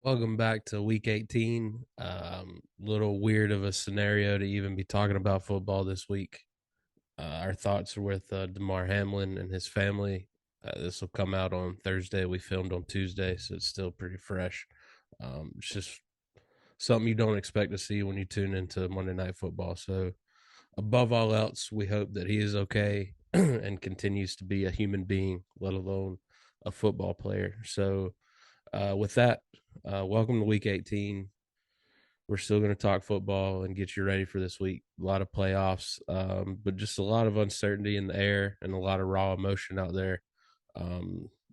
Welcome back to week 18. Little weird of a scenario to even be talking about football this week. Our thoughts are with Damar Hamlin and his family. This will come out on Thursday. We filmed on Tuesday, so it's still pretty fresh. It's just something you don't expect to see when you tune into Monday Night Football. So, above all else, we hope that he is okay and continues to be a human being, let alone a football player. So, with that, welcome to week 18. We're still going to talk football and get you ready for this week. A lot of playoffs, but just a lot of uncertainty in the air and a lot of raw emotion out there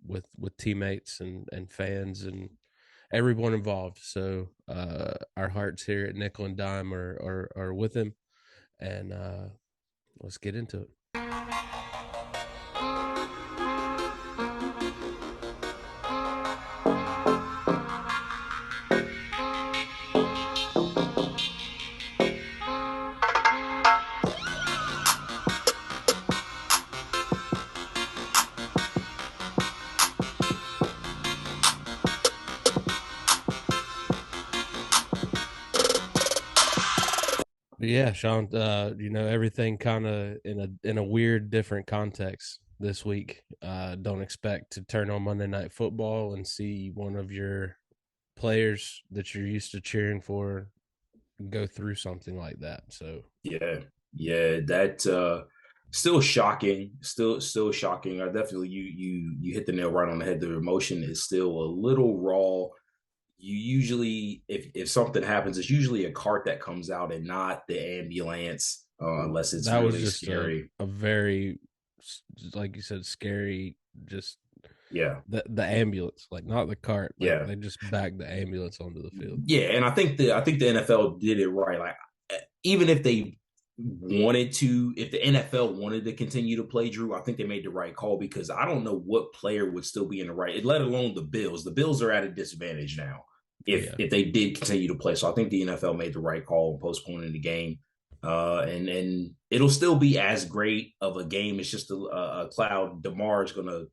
with teammates and fans and everyone involved. So our hearts here at Nickel and Dime are with him, and let's get into it. But yeah, Sean, everything kind of in a weird different context this week. Don't expect to turn on Monday Night Football and see one of your players that you're used to cheering for go through something like that. So Yeah, yeah, that still shocking. Still shocking. I definitely you hit the nail right on the head. The emotion is still a little raw. You usually, if something happens, it's usually a cart that comes out and not the ambulance, unless it's that was really just scary. a very, like you said, scary. Just Yeah, the ambulance, like not the cart, like yeah, they just backed the ambulance onto the field. yeah. And I think the NFL did it right. Like even if they wanted to, if the NFL wanted to continue to play Drew, I think they made the right call because I don't know what player would still be in the right, let alone the Bills. The Bills are at a disadvantage now if Yeah, if they did continue to play. So I think the NFL made the right call in postponing the game. And it'll still be as great of a game. It's just a cloud. DeMar is going to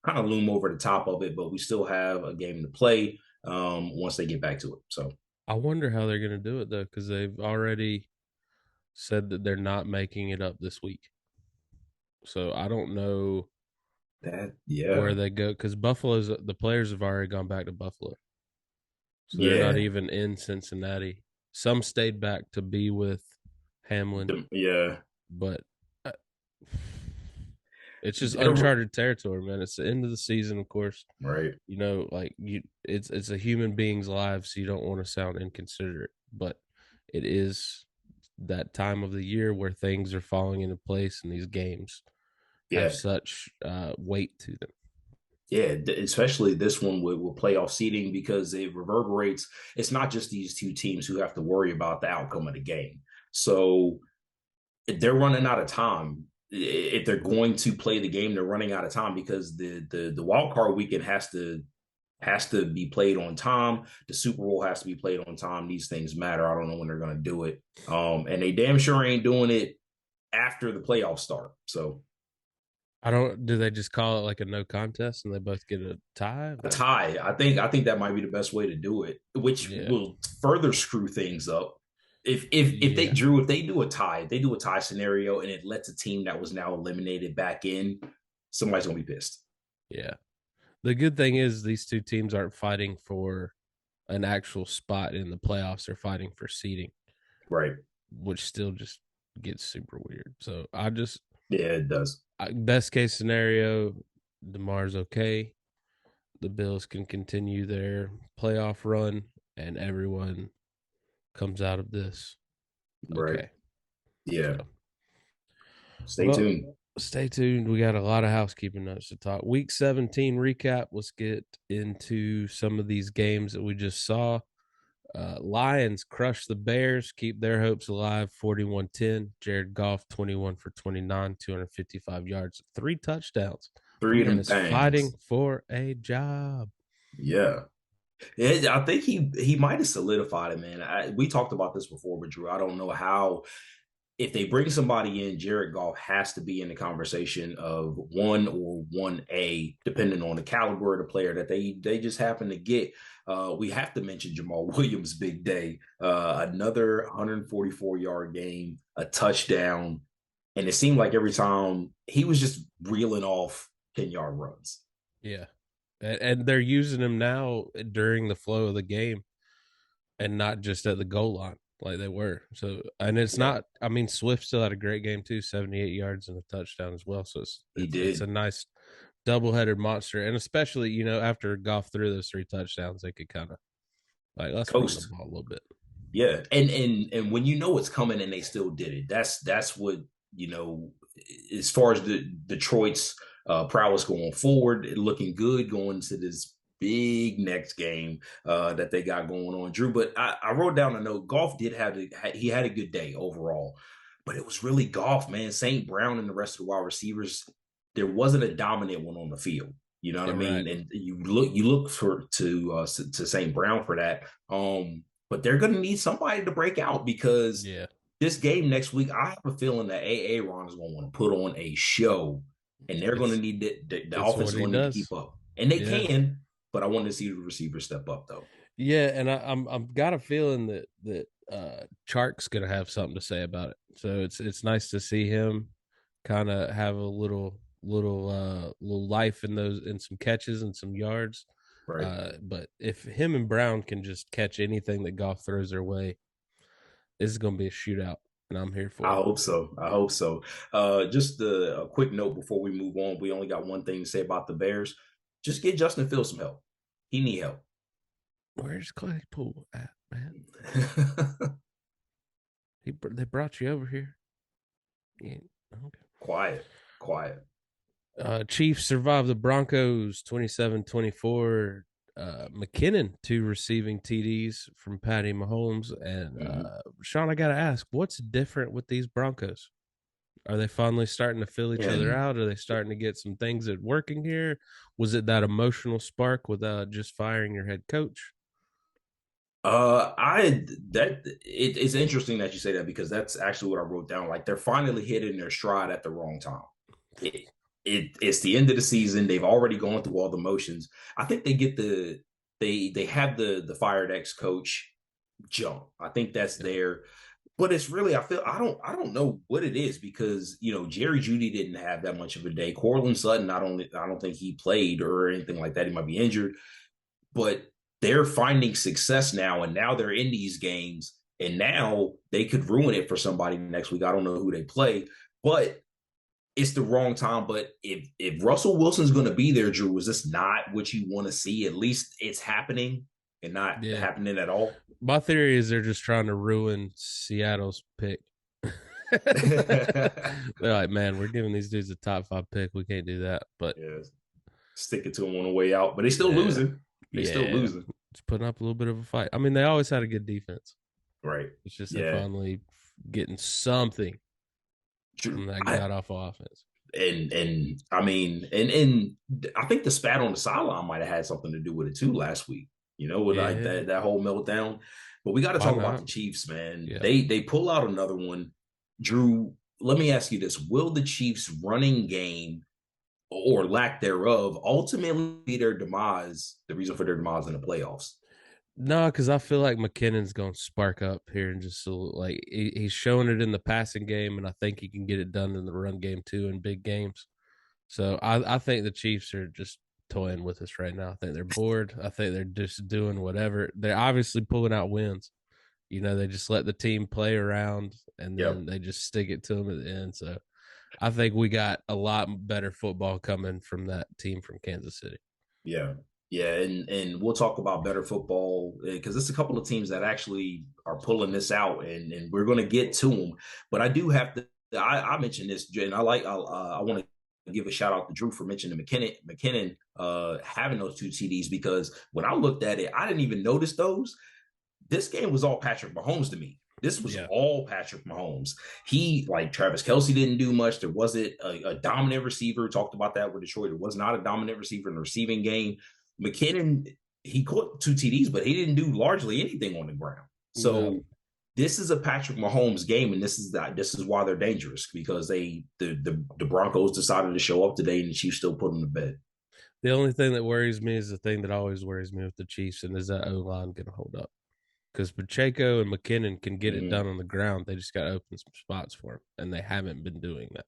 kind of loom over the top of it, but we still have a game to play once they get back to it. So I wonder how they're gonna do it though, because they've already said that they're not making it up this week. So I don't know that, where yeah, they go because Buffalo's the players have already gone back to Buffalo, so they're not yeah, even in Cincinnati. Some stayed back to be with Hamlin, yeah. but uh, it's just They're uncharted territory, man. It's the end of the season, of course. right. It's a human being's life, so you don't want to sound inconsiderate, but it is that time of the year where things are falling into place, and these games have Yeah, such weight to them. yeah. Especially this one with playoff seeding because it reverberates. It's not just these two teams who have to worry about the outcome of the game. So if they're running out of time. If they're going to play the game, they're running out of time because the wild card weekend has to be played on time. The Super Bowl has to be played on time. These things matter. I don't know when they're going to do it. And they damn sure ain't doing it after the playoffs start. So I don't. Do they just call it like a no contest and they both get a tie? a Like, tie. I think that might be the best way to do it, which yeah, will further screw things up. If they yeah, drew, if they do a tie, if they do a tie scenario and it lets a team that was now eliminated back in, somebody's gonna be pissed. yeah. The good thing is these two teams aren't fighting for an actual spot in the playoffs; they're fighting for seeding, Right. which still just gets super weird. So Yeah, it does. best case scenario, Demar's okay. The Bills can continue their playoff run, and everyone comes out of this Right. okay. Yeah. So, Stay well, tuned. stay tuned. We got a lot of housekeeping notes to talk. Week 17 recap. Let's get into some of these games that we just saw. Lions crush the Bears, keep their hopes alive 41-10. Jared Goff 21 for 29, 255 yards, three touchdowns. The Three of man them is fighting things. for a job. Yeah. I think he might have solidified it, man. We talked about this before, but Drew, I don't know how. if they bring somebody in, Jared Goff has to be in the conversation of 1 or 1A, depending on the caliber of the player that they just happen to get. We have to mention Jamal Williams' big day, another 144-yard game, a touchdown, and it seemed like every time he was just reeling off 10-yard runs. Yeah. And they're using him now during the flow of the game and not just at the goal line like they were. So, and it's Yeah, not, I mean, Swift still had a great game too, 78 yards and a touchdown as well. So he it's a did. nice double-headed monster. And especially, after Goff threw those 3 touchdowns, they could kind of like, let's run the Coast. ball a little bit. Yeah, and when you know it's coming and they still did it, that's what you know. As far as the Detroit's prowess going forward, looking good going to this big next game that they got going on, Drew. But I wrote down a note. Golf did he had a good day overall, but it was really Golf, man. St. Brown and the rest of the wide receivers, there wasn't a dominant one on the field. You know what I Yeah, right. mean? And you look for to St. Brown for that. But they're going to need somebody to break out because Yeah. this game next week, I have a feeling that Ron is going to want to put on a show, and they're going to It's need the it's offense what is he going to need to does. keep up, and they Yeah. can. But I want to see the receivers step up, though. Yeah, and I'm got a feeling that Chark's gonna have something to say about it. So it's nice to see him kind of have a little life in those in some catches and some yards. Right. But if him and Brown can just catch anything that Goff throws their way, this is gonna be a shootout, and I'm here I for it. hope so. I hope so. Just a quick note before we move on. We only got one thing to say about the Bears. Just get Justin Fields some help. He need help. Where's Claypool at, man? They brought you over here. Yeah, okay. Quiet, quiet. Chiefs survive the Broncos 27-24. McKinnon, 2 receiving TDs from Patty Mahomes. And Mm-hmm. Sean, I got to ask, what's different with these Broncos? Are they finally starting to fill each other And out? Are they starting to get some things that working here? Was it that emotional spark with just firing your head coach? I that it's interesting that you say that because that's actually what I wrote down. Like they're finally hitting their stride at the wrong time. It, it's the end of the season. They've already gone through all the motions. I think they get they have the fired ex coach jump. I think that's Yeah. there. But it's really I don't know what it is because Jerry Judy didn't have that much of a day. Cortland Sutton I don't think he played or anything like that. He might be injured, but they're finding success now, and now they're in these games, and now they could ruin it for somebody next week. I don't know who they play, but it's the wrong time. But if Russell Wilson's going to be there, Drew, is this not what you want to see? At least it's happening and not Yeah. happening at all. My theory is they're just trying to ruin Seattle's pick. Yeah, They're like, man, we're giving these dudes a top 5 pick. We can't do that. But stick it to them on the way out, but they still yeah, losing. They still yeah, losing. just putting up a little bit of a fight. I mean, they always had a good defense. Right. It's just they're Yeah. finally getting something from Drew, that god awful offense. and I mean, and I think the spat on the sideline might have had something to do with it too last week. With like Yeah, that whole meltdown. But we got to why talk about the not? Chiefs, man. Yeah. They pull out another one. Drew, let me ask you this: will the Chiefs' running game or lack thereof ultimately be their demise? The reason for their demise in the playoffs? No, because I feel like McKinnon's going to spark up here and just like he's showing it in the passing game, and I think he can get it done in the run game too in big games. So I think the Chiefs are just toying with us right now. I think they're bored. I think they're just doing whatever. They're obviously pulling out wins. They just let the team play around and then Yep. they just stick it to them at the end. So I think we got a lot better football coming from that team from Kansas City. Yeah. Yeah, and we'll talk about better football because there's a couple of teams that actually are pulling this out, and we're going to get to them. But I do have to. I mentioned this, and I want to give a shout out to Drew for mentioning McKinnon having those 2 TDs because when I looked at it, I didn't even notice those. This game was all Patrick Mahomes to me. This was Yeah. all Patrick Mahomes. He, like Travis Kelsey, didn't do much. There wasn't a dominant receiver. Talked about that with Detroit. It was not a dominant receiver in the receiving game. McKinnon, he caught 2 TDs, but he didn't do largely anything on the ground. No. So this is a Patrick Mahomes game, and this is why they're dangerous because the Broncos decided to show up today, and the Chiefs still put them to bed. The only thing that worries me is the thing that always worries me with the Chiefs, and is that O line going to hold up? Because Pacheco and McKinnon can get it Mm-hmm. done on the ground. They just got to open some spots for him, and they haven't been doing that.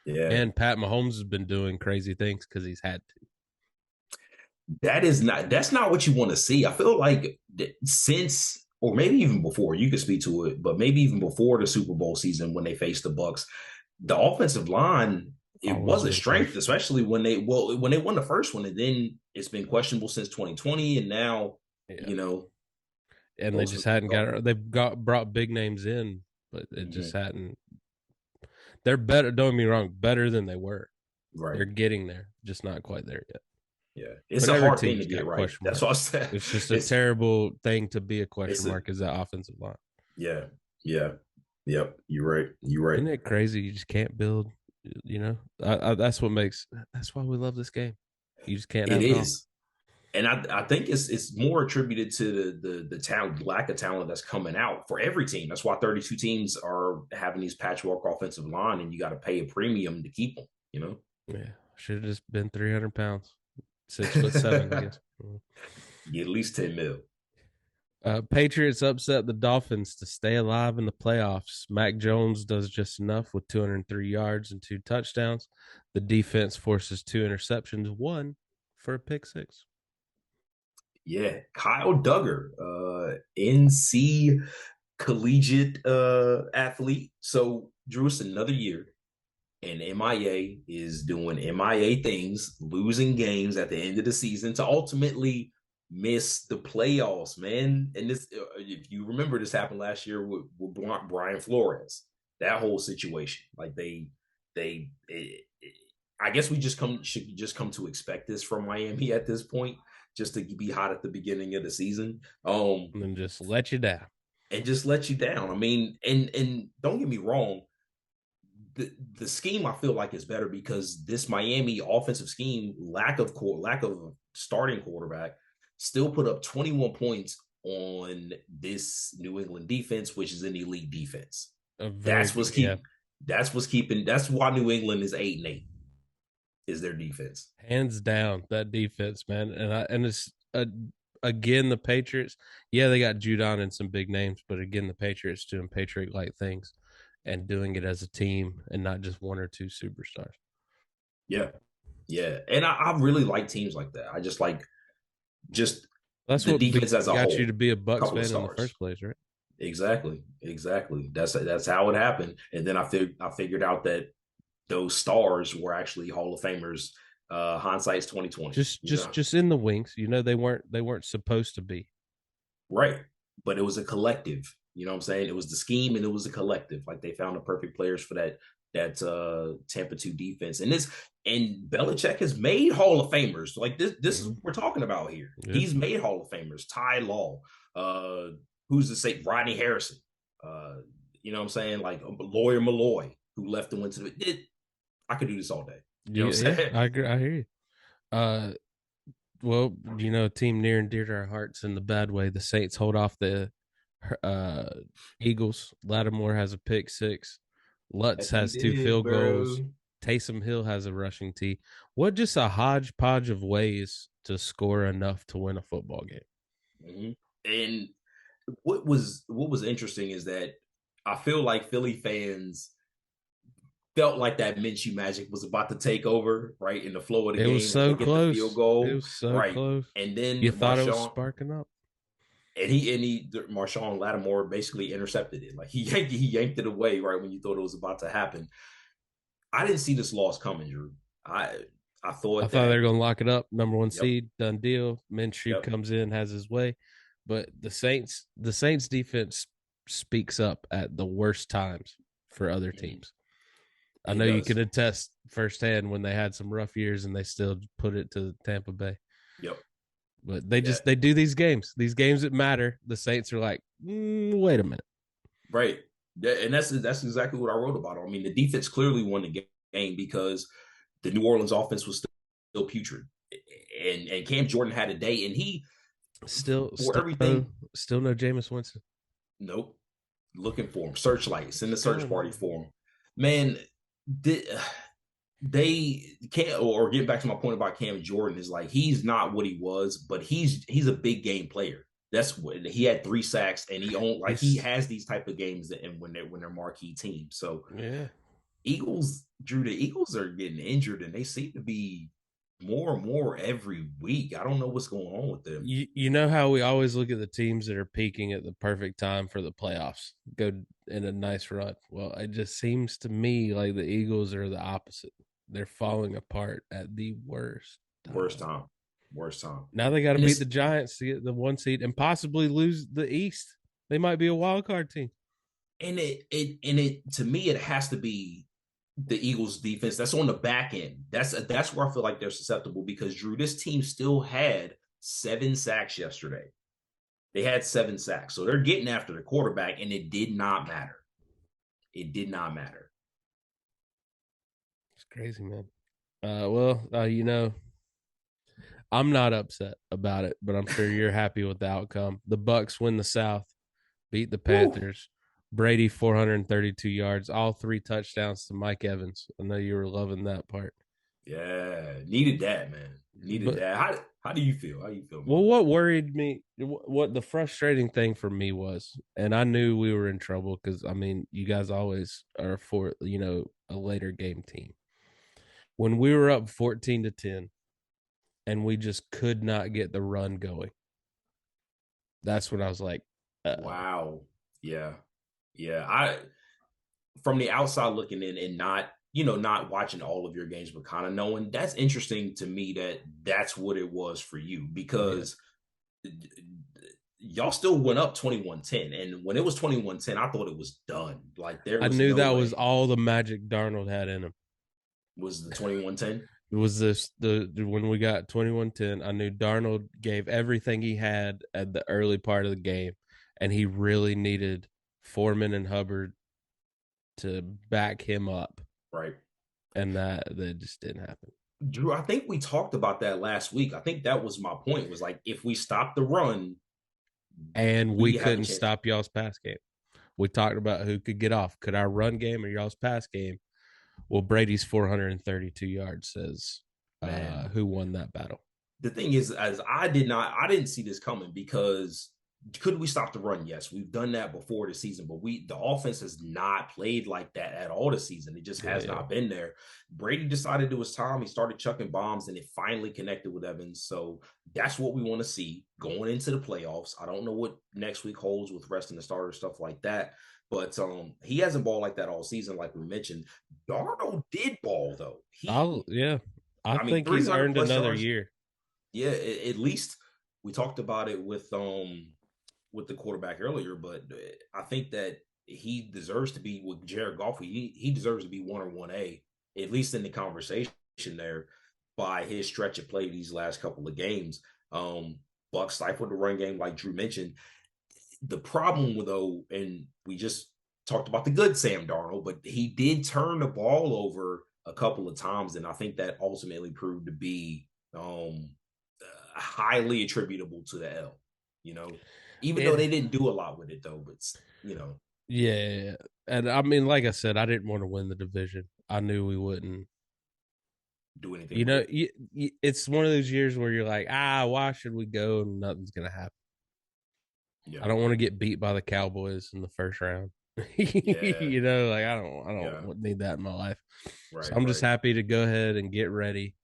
Yeah, And Pat Mahomes has been doing crazy things because he's had to. that's not what you want to see. I feel like since or maybe even before you could speak to it, but maybe even before the Super Bowl season when they faced the Bucks, the offensive line it Always was a been strength, questionable. especially when they won the first one, and then it's been questionable since 2020, and now Yeah, you know and they most just of hadn't them. got. They've got brought big names in, but it just Mm-hmm. hadn't. They're better. Don't get me wrong, better than they were. Right. They're getting there, just not quite there yet. Yeah, it's But a every hard thing to team's get got right. question That's what I marks. said. It's just a It's terrible thing to be a it's question a mark is that offensive line. yeah, yeah, yep. You're right. You're right. Isn't it crazy? You just can't build. You know, that's what makes. That's why we love this game. You just can't It have it all. is, and I think it's more attributed to the talent lack of talent that's coming out for every team. That's why 32 teams are having these patchwork offensive line, and you got to pay a premium to keep them. You know, Yeah, should have just been 300 pounds, 6'7", I guess. get at least 10 mil. Patriots upset the Dolphins to stay alive in the playoffs. Mac Jones does just enough with 203 yards and 2 touchdowns. The defense forces 2 interceptions, one for a pick six. Yeah, Kyle Duggar, NC collegiate athlete. So Drew, it's another year and MIA is doing MIA things, losing games at the end of the season to ultimately miss the playoffs, man. And this, if you remember, this happened last year with Brian Flores. That whole situation, like I guess we should just come to expect this from Miami at this point, just to be hot at the beginning of the season. And then just let you down. And just let you down. I mean, and don't get me wrong, the scheme I feel like is better because this Miami offensive scheme, lack of starting quarterback, still put up 21 points on this New England defense, which is an elite defense. A very That's good, what's yeah. keep that's what's keeping that's why New England is 8-8 is their defense. Hands down, that defense, man. And it's again the Patriots. Yeah, they got Judon and some big names, but again, the Patriots doing Patriot like things and doing it as a team and not just one or two superstars. Yeah. Yeah. And I really like teams like that. I just That's the what defense as a got you whole. to be a Bucks Couple of fan in the stars. first place, right? Exactly, exactly. That's how it happened. And then I figured out that those stars were actually Hall of Famers. Hindsight's 2020. Just You just know, just in the wings. You know they weren't supposed to be. right? But it was a collective. You know what I'm saying? It was the scheme and it was a collective. Like they found the perfect players for that Tampa 2 defense. And Belichick has made Hall of Famers. Like this is what Mhm. we're talking about here. Yeah. He's made Hall of Famers. Ty Law, uh, who's to say Rodney Harrison. Uh, you know what I'm saying? Like Lawyer Malloy, who left and went to I could do this all day. You know what I'm Yeah, saying? I agree. I hear you. Uh, well, a team near and dear to our hearts in the bad way. The Saints hold off the uh, Eagles. Lattimore has a pick six. Lutz Yes, he has two did, field goals. bro. Taysom Hill has a rushing tee. What just a hodgepodge of ways to score enough to win a football game. Mm-hmm. And what was interesting is that I feel like Philly fans felt like that Minshew magic was about to take over, right, in the flow of the It was game when they so get the field close. It goal, was so right, close. and then You thought it was Marshawn sparking up. and he Marshawn Lattimore basically intercepted it, like he yanked it away right when you thought it was about to happen. I didn't see this loss coming, Drew. I I I thought thought they that were going to lock it up. Number one yep, seed, done deal. Minshew yep, comes in, has his way, but the Saints defense speaks up at the worst times for other mm-hmm. teams. I It know you can does, attest firsthand when they had some rough years and they still put it to Tampa Bay. yep, But they yeah, just they do these games that matter. The Saints are like, wait a minute. right. Yeah, and that's exactly what I wrote about. I mean, the defense clearly won the game because the New Orleans offense was still putrid, and Cam Jordan had a day, and he Still, for still no, everything. still no Jameis Winston. Nope, looking for him. Searchlight, send the search Telling party you. for him. Man, they can't. Or get back to my point about Cam Jordan is like he's not what he was, but he's a big game player. That's what he had 3 sacks, and he He's has these type of games that, and when they're marquee teams. So yeah. The Eagles are getting injured, and they seem to be more and more every week. I don't know what's going on with them. You know how we always look at the teams that are peaking at the perfect time for the playoffs, go in a nice run. Well, it just seems to me like the Eagles are the opposite. They're falling apart at the worst Worst time. time, worst time, Now they got to and beat it's the Giants to get the 1 seed and possibly lose the East. They might be a wild card team. and it to me it has to be the Eagles defense. That's on the back end. That's where I feel like they're susceptible because Drew, this team still had 7 sacks yesterday. They had 7 sacks, so they're getting after the quarterback, and it did not matter. It did not matter. It's crazy, man. I'm not upset about it, but I'm sure you're happy with the outcome. The Bucks win the South, beat the Woo. Panthers. Brady 432 yards, all 3 touchdowns to Mike Evans. I know you were loving that part. Yeah, needed that, man. Needed But that. How do you feel? How do you feel well, about it? what worried me, what the frustrating thing for me was, and I knew we were in trouble because I mean, you guys always are for a later game team. When we were up 14-10, and we just could not get the run going. That's when I was like, uh-oh. Wow. Yeah. Yeah. I from the outside looking in and not watching all of your games, but kind of knowing that's interesting to me that that's what it was for you Yeah. because y'all still went up 21-10. And when it was 21-10, I thought it was done. Like there I was knew no that was way all the magic Darnold had in him. was the 21-10. It was this the when we got 21-10, I knew Darnold gave everything he had at the early part of the game, and he really needed Foreman and Hubbard to back him up, Right. and that just didn't happen. Drew, I think we talked about that last week. I think that was my point was like, if we stop the run, And we we have a couldn't chance. stop y'all's pass game. We talked about who could get off. Could our run game or y'all's pass game? Well, Brady's 432 yards says Man, who won that battle. the thing is, as I didn't see this coming because could we stop the run? Yes, we've done that before this season, but the offense has not played like that at all this season. It just has Yeah. not been there. Brady decided it was time. He started chucking bombs, and it finally connected with Evans. So that's what we want to see going into the playoffs. I don't know what next week holds with resting the starters, stuff like that. But he hasn't balled like that all season, like we mentioned. Darnold did ball though. Yeah. I I mean, think he's 300 earned plus another yards. year. Yeah, at least we talked about it with the quarterback earlier, but I think that he deserves to be with Jared Goff. He deserves to be 1 or 1A, at least in the conversation there by his stretch of play these last couple of games. Buck stifled the run game, like Drew mentioned. The problem with though, and we just talked about the good Sam Darnold, but he did turn the ball over a couple of times, and I think that ultimately proved to be highly attributable to the L. You know, even though Yeah. they didn't do a lot with it though, but Yeah. And I mean, like I said, I didn't want to win the division. I knew we wouldn't. do anything You with know, it. it's one of those years where you're like, why should we go? And nothing's going to happen. I Yeah, don't want to get beat by the Cowboys in the first round. yeah, Like I yeah. don't need that in my life. So Right, I'm just right. happy to go ahead and get ready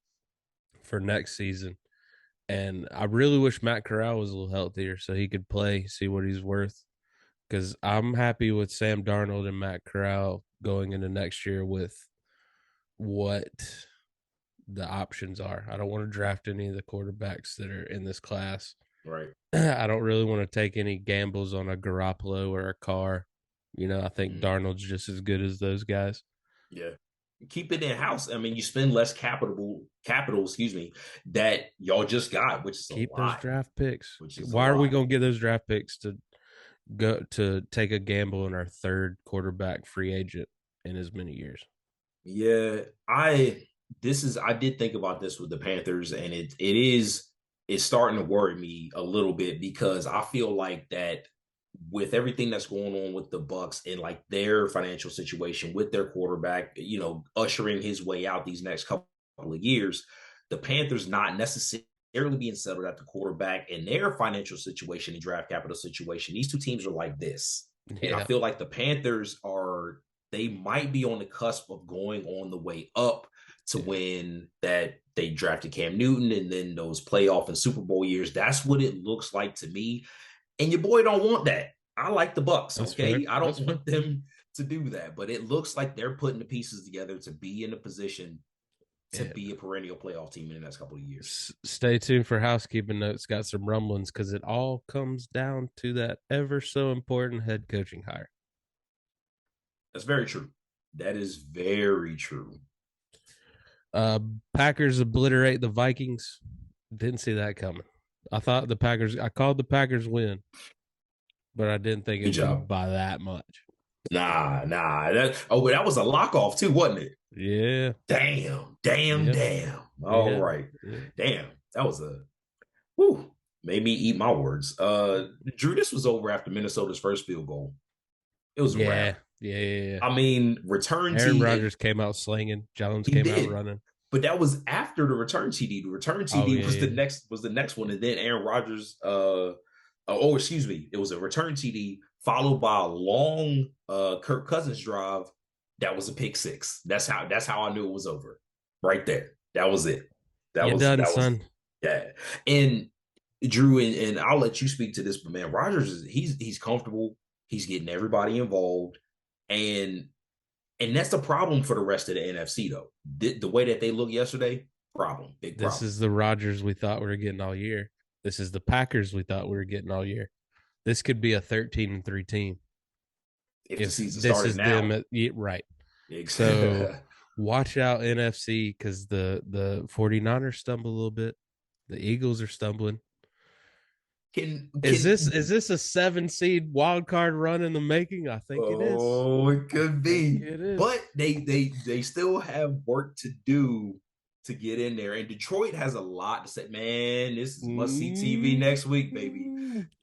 for next season. And I really wish Matt Corral was a little healthier so he could play, see what he's worth. Because I'm happy with Sam Darnold and Matt Corral going into next year with what the options are. I don't want to draft any of the quarterbacks that are in this class. Right. I don't really want to take any gambles on a Garoppolo or a Carr. I think Mm, Darnold's just as good as those guys. yeah. Keep it in house. I mean, you spend less capital, excuse me, that y'all just got, which is a Keep those lot, draft picks. which is a Why are we lot. going to get those draft picks to go to take a gamble in our third quarterback free agent in as many years? Yeah, I did think about this with the Panthers, and it's starting to worry me a little bit because I feel like that with everything that's going on with the Bucks and like their financial situation with their quarterback, ushering his way out these next couple of years, the Panthers not necessarily being settled at the quarterback and their financial situation and draft capital situation. These two teams are like this. And I Yeah, feel like the Panthers they might be on the cusp of going on the way up to yeah, win that they drafted Cam Newton and then those playoff and Super Bowl years. That's what it looks like to me. And your boy don't want that. I like the Bucks, that's fair. okay? I That's don't fair. want them to do that, but it looks like they're putting the pieces together to be in a position to Yeah. be a perennial playoff team in the next couple of years. Stay tuned for housekeeping notes. Got some rumblings because it all comes down to that ever so important head coaching hire. That's very true. That is very true. Uh, Packers obliterate the Vikings. Didn't see that coming. I thought the Packers. I called the Packers win, but I didn't think Good it'd be job. by that much. Nah. That was a lock off too, wasn't it? Yeah, yeah, Damn. All yeah, right. yeah, Damn. That was a whew. Made me eat my words. Drew, this was over after Minnesota's first field goal. It was a yeah, wrap. yeah, yeah. I mean, return Aaron T Rodgers came out slinging. Jones he came out did, running. but that was after the return TD. The return Oh TD yeah, yeah. was the next one, and then Aaron Rodgers. Excuse me, it was a return TD followed by a long Kirk Cousins drive. That was a pick six. That's how I knew it was over. Right there. That was it. You done, That was son? yeah. And Drew and I'll let you speak to this, but man, Rodgers he's comfortable. He's getting everybody involved, and that's the problem for the rest of the NFC, though. The way that they look yesterday, big This problem. is the Rodgers we thought we were getting all year. This is the Packers we thought we were getting all year. This could be a 13-3 team If the if season this started is them now, at, right. So watch out NFC because the 49ers stumble a little bit. The Eagles are stumbling. Is this a 7 seed wild card run in the making? I think it is. oh, it could I think be, it but is. they still have work to do to get in there. And Detroit has a lot to say. Man, this is must see TV next week, baby.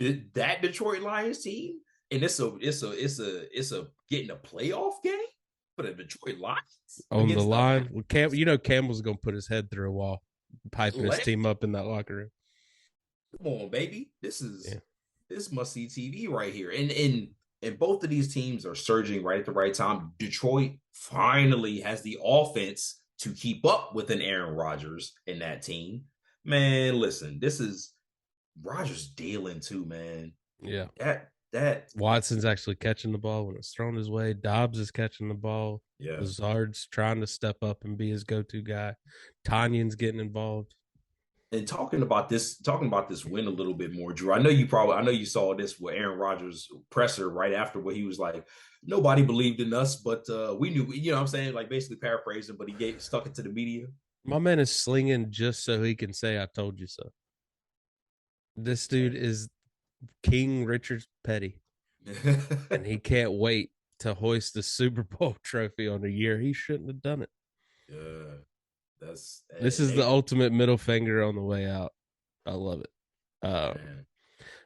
Mm. That Detroit Lions team, and it's a getting a playoff game for the Detroit Lions On the against the line, Campbell's gonna put his head through a wall, piping his Let team up in that locker room. come on, baby. Yeah, This must see TV right here. And both of these teams are surging right at the right time. Detroit finally has the offense to keep up with an Aaron Rodgers in that team. Man, listen, this is Rodgers dealing too, man. yeah. That Watson's actually catching the ball when it's thrown his way. Dobbs is catching the ball. yeah. Lazard's trying to step up and be his go-to guy. Tanyan's getting involved. And talking about this win a little bit more, Drew. I know you saw this with Aaron Rodgers presser right after where he was like, nobody believed in us, but we knew, you know what I'm saying? Like basically paraphrasing, but he stuck it to the media. My man is slinging just so he can say, "I told you so." This dude is King Richard Petty, and he can't wait to hoist the Super Bowl trophy on a year he shouldn't have done it. Yeah, that's This is the they ultimate middle finger on the way out. I love it. man,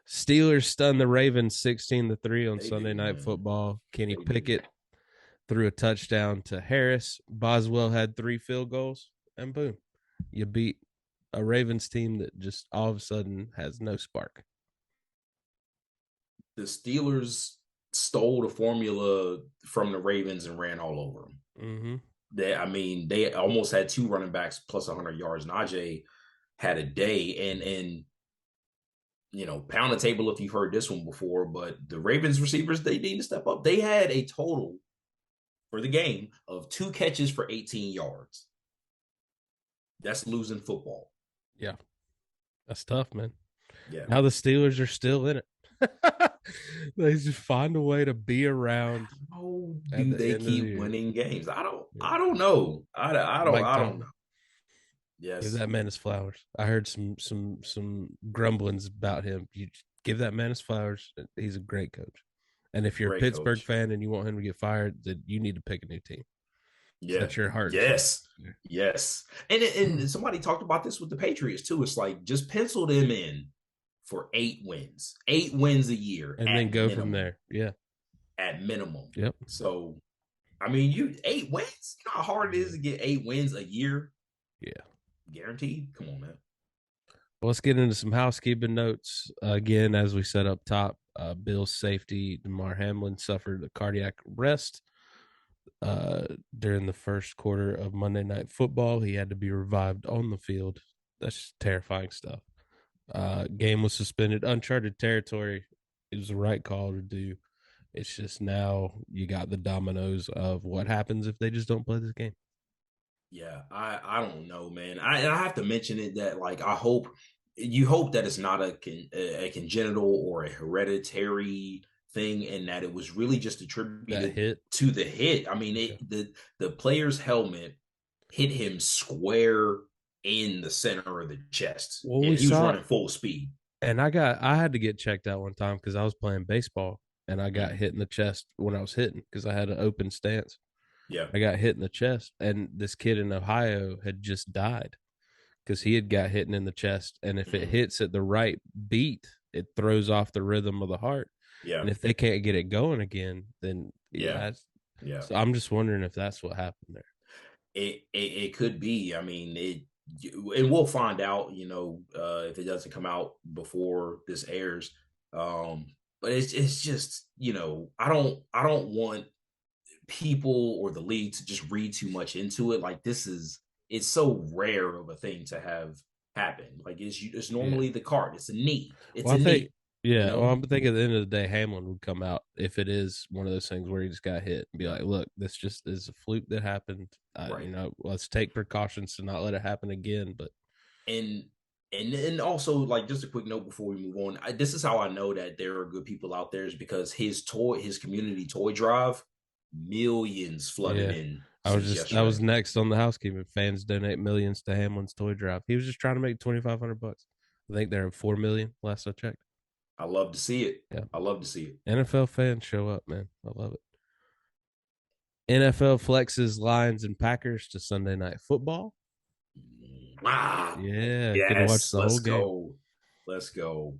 Steelers stun the Ravens 16-3 on they Sunday do, Night man. Football. Kenny They do. Pickett threw a touchdown to Harris. Boswell had 3 field goals, and boom, you beat a Ravens team that just all of a sudden has no spark. The Steelers stole the formula from the Ravens and ran all over them. Mm-hmm. They almost had two running backs plus 100 yards. Najee had a day, and pound the table if you've heard this one before, but the Ravens receivers, they need to step up. They had a total for the game of 2 catches for 18 yards. That's losing football. Yeah, that's tough, man. Yeah. Now the Steelers are still in it. They just find a way to be around How at do the they end of the keep year. winning games? Yeah. I don't know. Mike I don't know. Tomlin, give Yes. that man his flowers. I heard some grumblings about him. You give that man his flowers. He's a great coach. And if you're a Great Pittsburgh coach. fan and you want him to get fired, then you need to pick a new team. Yeah. Set your heart and soul. Yes. Yes. And somebody talked about this with the Patriots too. It's like just pencil them in for 8 wins, 8 wins a year and then at go from minimum, there. Yeah. at minimum. Yep. So, I mean, you 8 wins. You know how hard it is Yeah. to get 8 wins a year Yeah. guaranteed. Come on, man. Well, let's get into some housekeeping notes. Again, as we said up top, Bill's safety, Damar Hamlin, suffered a cardiac arrest uh, during the first quarter of Monday Night Football. He had to be revived on the field. That's just terrifying stuff. Game was suspended. Uncharted territory. It was the right call to do. It's just now you got the dominoes of what happens if they just don't play this game. Yeah, I don't know, man. I have to mention it that like I hope you hope that it's not a congenital or a hereditary thing, and that it was really just That attributed hit. to the hit. I mean, Yeah. the player's helmet hit him square in the center of the chest, Well, we and he was saw, running full speed. and I had to get checked out one time because I was playing baseball and I got Mm, hit in the chest when I was hitting because I had an open stance. yeah. I got hit in the chest, and this kid in Ohio had just died because he had got hit in the chest. And if it Mm, hits at the right beat, it throws off the rhythm of the heart. yeah. And if they can't get it going again, then Yeah. yeah. Yeah. So I'm just wondering if that's what happened there. It could be. I mean, and we'll find out. If it doesn't come out before this airs. But it's just I don't want people or the league to just read too much into it. Like it's so rare of a thing to have happen. Like it's Yeah. normally the card. It's a knee. It's Well, I a think, knee. You yeah. Well, know. I'm thinking at the end of the day, Hamlin would come out if it is one of those things where he just got hit and be Yeah. like, "Look, this just is a fluke that happened. Right. Let's take precautions to not let it happen again." But and and also like just a quick note before we move on. This is how I know that there are good people out there is because his community toy drive, millions flooded yeah, in I was since just that was yesterday. next on the housekeeping. Fans donate millions to Hamlin's toy drive. He was just trying to make $2,500. I think they're at 4 million last I checked. I love to see it. Yeah, I love to see it. NFL fans show up, man. I love it. NFL flexes Lions and Packers to Sunday Night Football. Ah, Yeah, get to watch yes, the let's whole game. go. Let's go.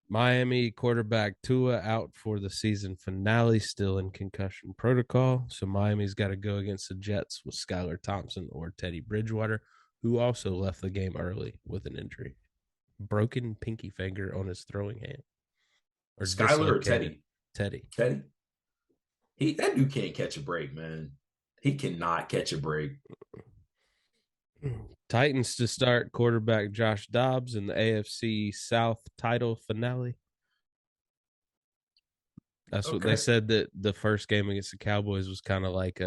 Miami quarterback Tua out for the season finale, still in concussion protocol. So Miami's got to go against the Jets with Skylar Thompson or Teddy Bridgewater, who also left the game early with an injury, broken pinky finger on his throwing hand, or Skyler or dislocated. Teddy? Teddy. Teddy. That dude can't catch a break, man. He cannot catch a break. Titans to start quarterback Josh Dobbs in the AFC South title finale. That's what they Okay. said, that the first game against the Cowboys was kind of like,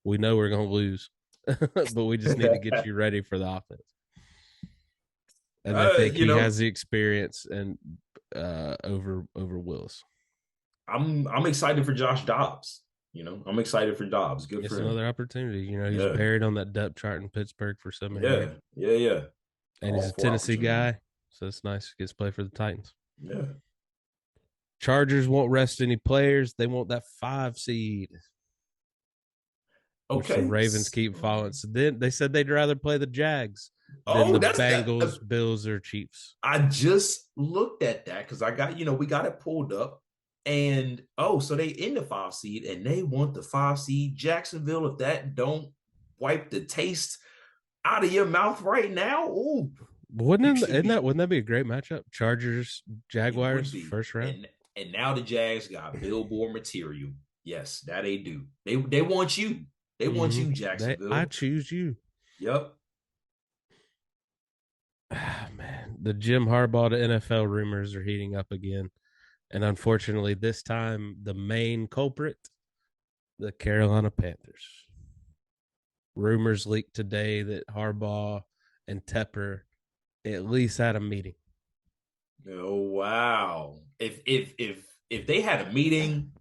we know we're going to lose, but we just need to get you ready for the offense. And they think you he know, has the experience and over Willis. I'm excited for Josh Dobbs. I'm excited for Dobbs. Good It's for him. another opportunity. He's Yeah. buried on that depth chart in Pittsburgh for so many years, Yeah. Yeah. Yeah. and he's All a for Tennessee opportunity. guy, so it's nice he gets to play for the Titans. Yeah. Chargers won't rest any players. They want that 5 seed, which the Okay. Ravens keep following. So then they said they'd rather play the Jags than Oh, the that's that. Bengals, Bills, or Chiefs. I just looked at that because we got it pulled up. And so they in the 5 seed and they want the 5 seed. Jacksonville, if that don't wipe the taste out of your mouth right now, ooh, you should be. Wouldn't that be a great matchup? Chargers, It would Jaguars, be. first round. And now the Jags got billboard material. Yes, that they do. They want you. They want you, I Jacksonville. choose you. Yep. Ah, man, the Jim Harbaugh to NFL rumors are heating up again, and unfortunately, this time the main culprit, the Carolina Panthers. Rumors leaked today that Harbaugh and Tepper at least had a meeting. Oh wow. If they had a meeting,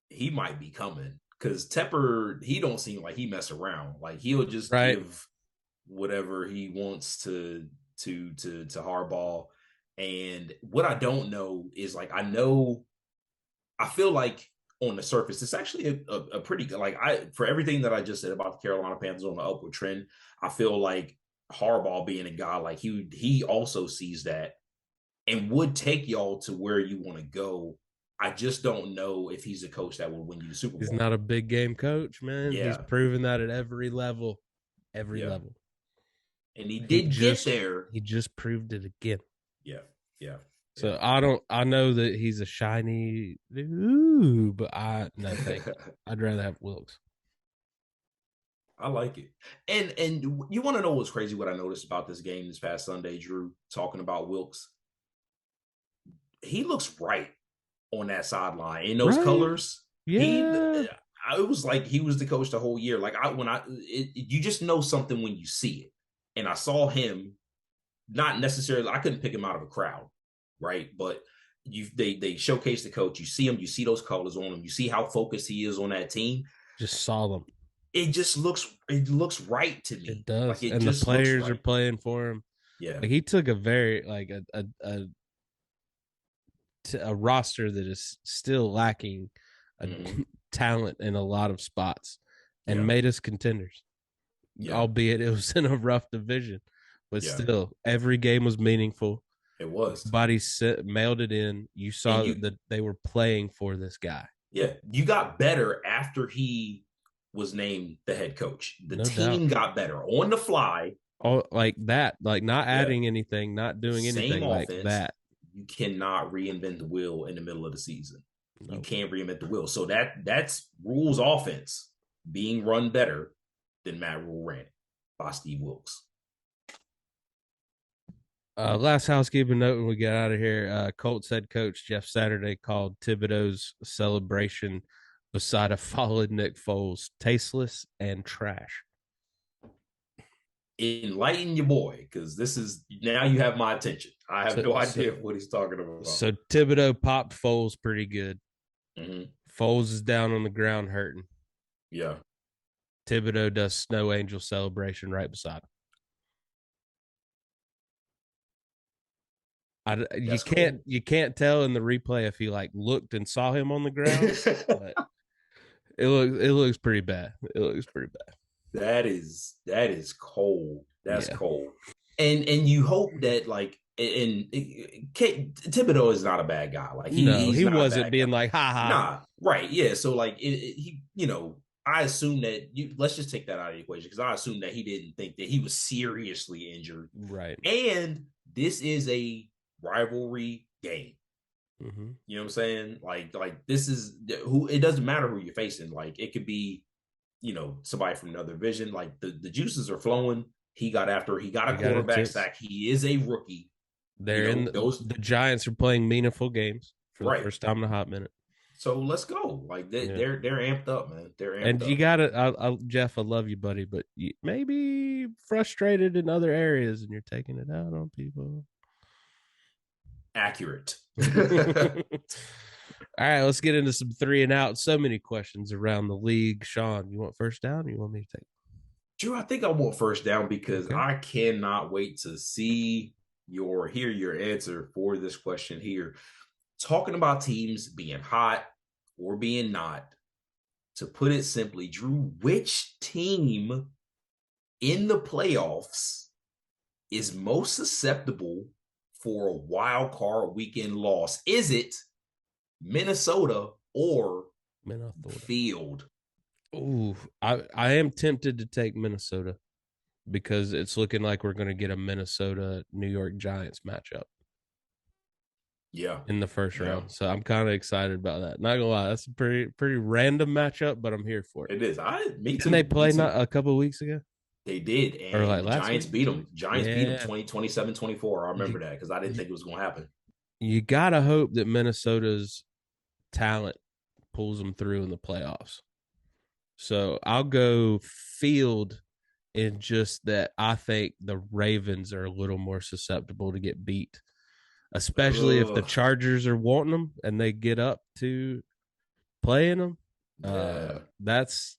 he might be coming because Tepper, he don't seem like he mess around. Like he'll just Right. give whatever he wants to Harbaugh. And what I don't know is like I feel like on the surface it's actually a pretty good, like I for everything that I just said about the Carolina Panthers on the upward trend. I feel like Harbaugh being a guy like he also sees that and would take y'all to where you want to go. I just don't know if he's a coach that will win you the Super He's Bowl. not a big game coach, man. He's Yeah, proven that at every level, every yeah, level. and he He did get just there. he just proved it again. Yeah, yeah, yeah. So I know that he's a shiny ooh, but I no thank you. I'd rather have Wilkes. I like it. And you want to know what's crazy? What I noticed about this game this past Sunday, Drew, talking about Wilkes, he looks right on that sideline in those Right? colors. Yeah. I was like he was the coach the whole year. Like you just know something when you see it. And I saw him, not necessarily. I couldn't pick him out of a crowd, right? But they showcase the coach. You see him. You see those colors on him. You see how focused he is on that team. Just saw them. It looks right to It me. Like does. it And the just looks players are right. playing for him. Yeah. Like he took a very like a roster that is still lacking a Mm-hmm. talent in a lot of spots and Yeah. made us contenders, Yeah. albeit it was in a rough division. But Yeah. still, every game was meaningful. It was. Everybody mailed it in. You And saw you that they were playing for this guy. Yeah, you got better after he was named the head coach. The No doubt. team got better on the fly. All like that, like not Yeah. adding anything, not doing Same anything like offense. that. You cannot reinvent the wheel in the middle of the season. You No. can't reinvent the wheel. So that's rules offense being run better than Matt Rule ran it by Steve Wilkes. Last housekeeping note when we get out of here. Colts head coach Jeff Saturday called Thibodeau's celebration beside a fallen Nick Foles tasteless and trash. Enlighten your boy, because this is now you have my attention. I have So, no so, idea what he's talking about. so Thibodeau popped Foles pretty good. Mm-hmm. Foles is down on the ground hurting. Yeah. Thibodeau does snow angel celebration right beside him. You That's can't cool. tell in the replay if he like looked and saw him on the ground, but it looks pretty bad. It looks pretty bad. That is cold. That's Yeah. cold. And you hope that like Thibodeau is not a bad guy. Like No, he's he not a wasn't bad guy. being like, ha ha. Nah, right? Yeah. So like he I assume that let's just take that out of the equation because I assume that he didn't think that he was seriously injured. Right. And this is a rivalry game. Mm-hmm. You know what I'm saying? Like this is who it doesn't matter who you're facing. Like it could be, somebody from another division. Like the juices are flowing. He got a quarterback sack. He is a rookie. They're in the Giants are playing meaningful games for the first time in a hot minute. So let's go. Like they're amped up, man. They're amped and up. You got it, Jeff. I love you, buddy, but you maybe frustrated in other areas, and you're taking it out on people. Accurate. All right, let's get into some 3 and out. So many questions around the league. Shawn, you want first down? Or you want me to take? Drew, I think I want first down because Okay. I cannot wait to hear your answer for this question here. Talking about teams being hot or being not, to put it simply, Drew, which team in the playoffs is most susceptible for a wild card weekend loss? Is it Minnesota or Field? Ooh, I am tempted to take Minnesota because it's looking like we're going to get a Minnesota New York Giants matchup. Yeah, in the first round. So I'm kind of excited about that. Not gonna lie, that's a pretty random matchup, but I'm here for it. It is. Me too. Didn't they play not a couple of weeks ago? They did, and or like the Giants beat them. Giants beat them 27-24. I remember that because I didn't think it was going to happen. You gotta hope that Minnesota's talent pulls them through in the playoffs. So I'll go Field in just that I think the Ravens are a little more susceptible to get beat, especially if the Chargers are wanting them and they get up to playing them. That's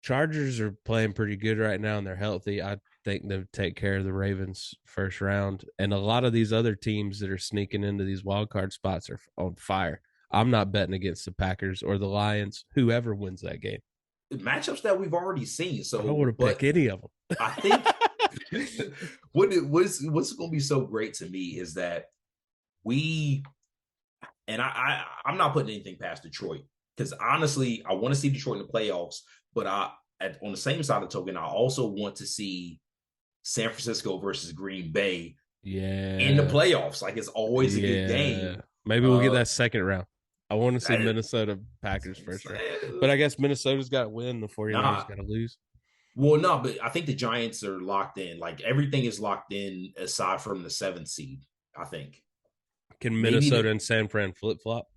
Chargers are playing pretty good right now and they're healthy. I think they'll take care of the Ravens first round. And a lot of these other teams that are sneaking into these wild card spots are on fire. I'm not betting against the Packers or the Lions, whoever wins that game. Matchups that we've already seen. So I don't want to pick any of them. I think What's going to be so great to me is that we and I'm not putting anything past Detroit because honestly, I want to see Detroit in the playoffs, but on the same side of the token, I also want to see San Francisco versus Green Bay in the Yeah. playoffs. Like it's always a good Yeah. game. Maybe we'll get Uh, that second round. I want to see that, Minnesota Packers first round. But I guess Minnesota's got to win. The 49ers nah, got to lose. well, no, but I think the Giants are locked in. Like everything is locked in aside from the seventh seed. I think Can maybe Minnesota and San Fran flip flop?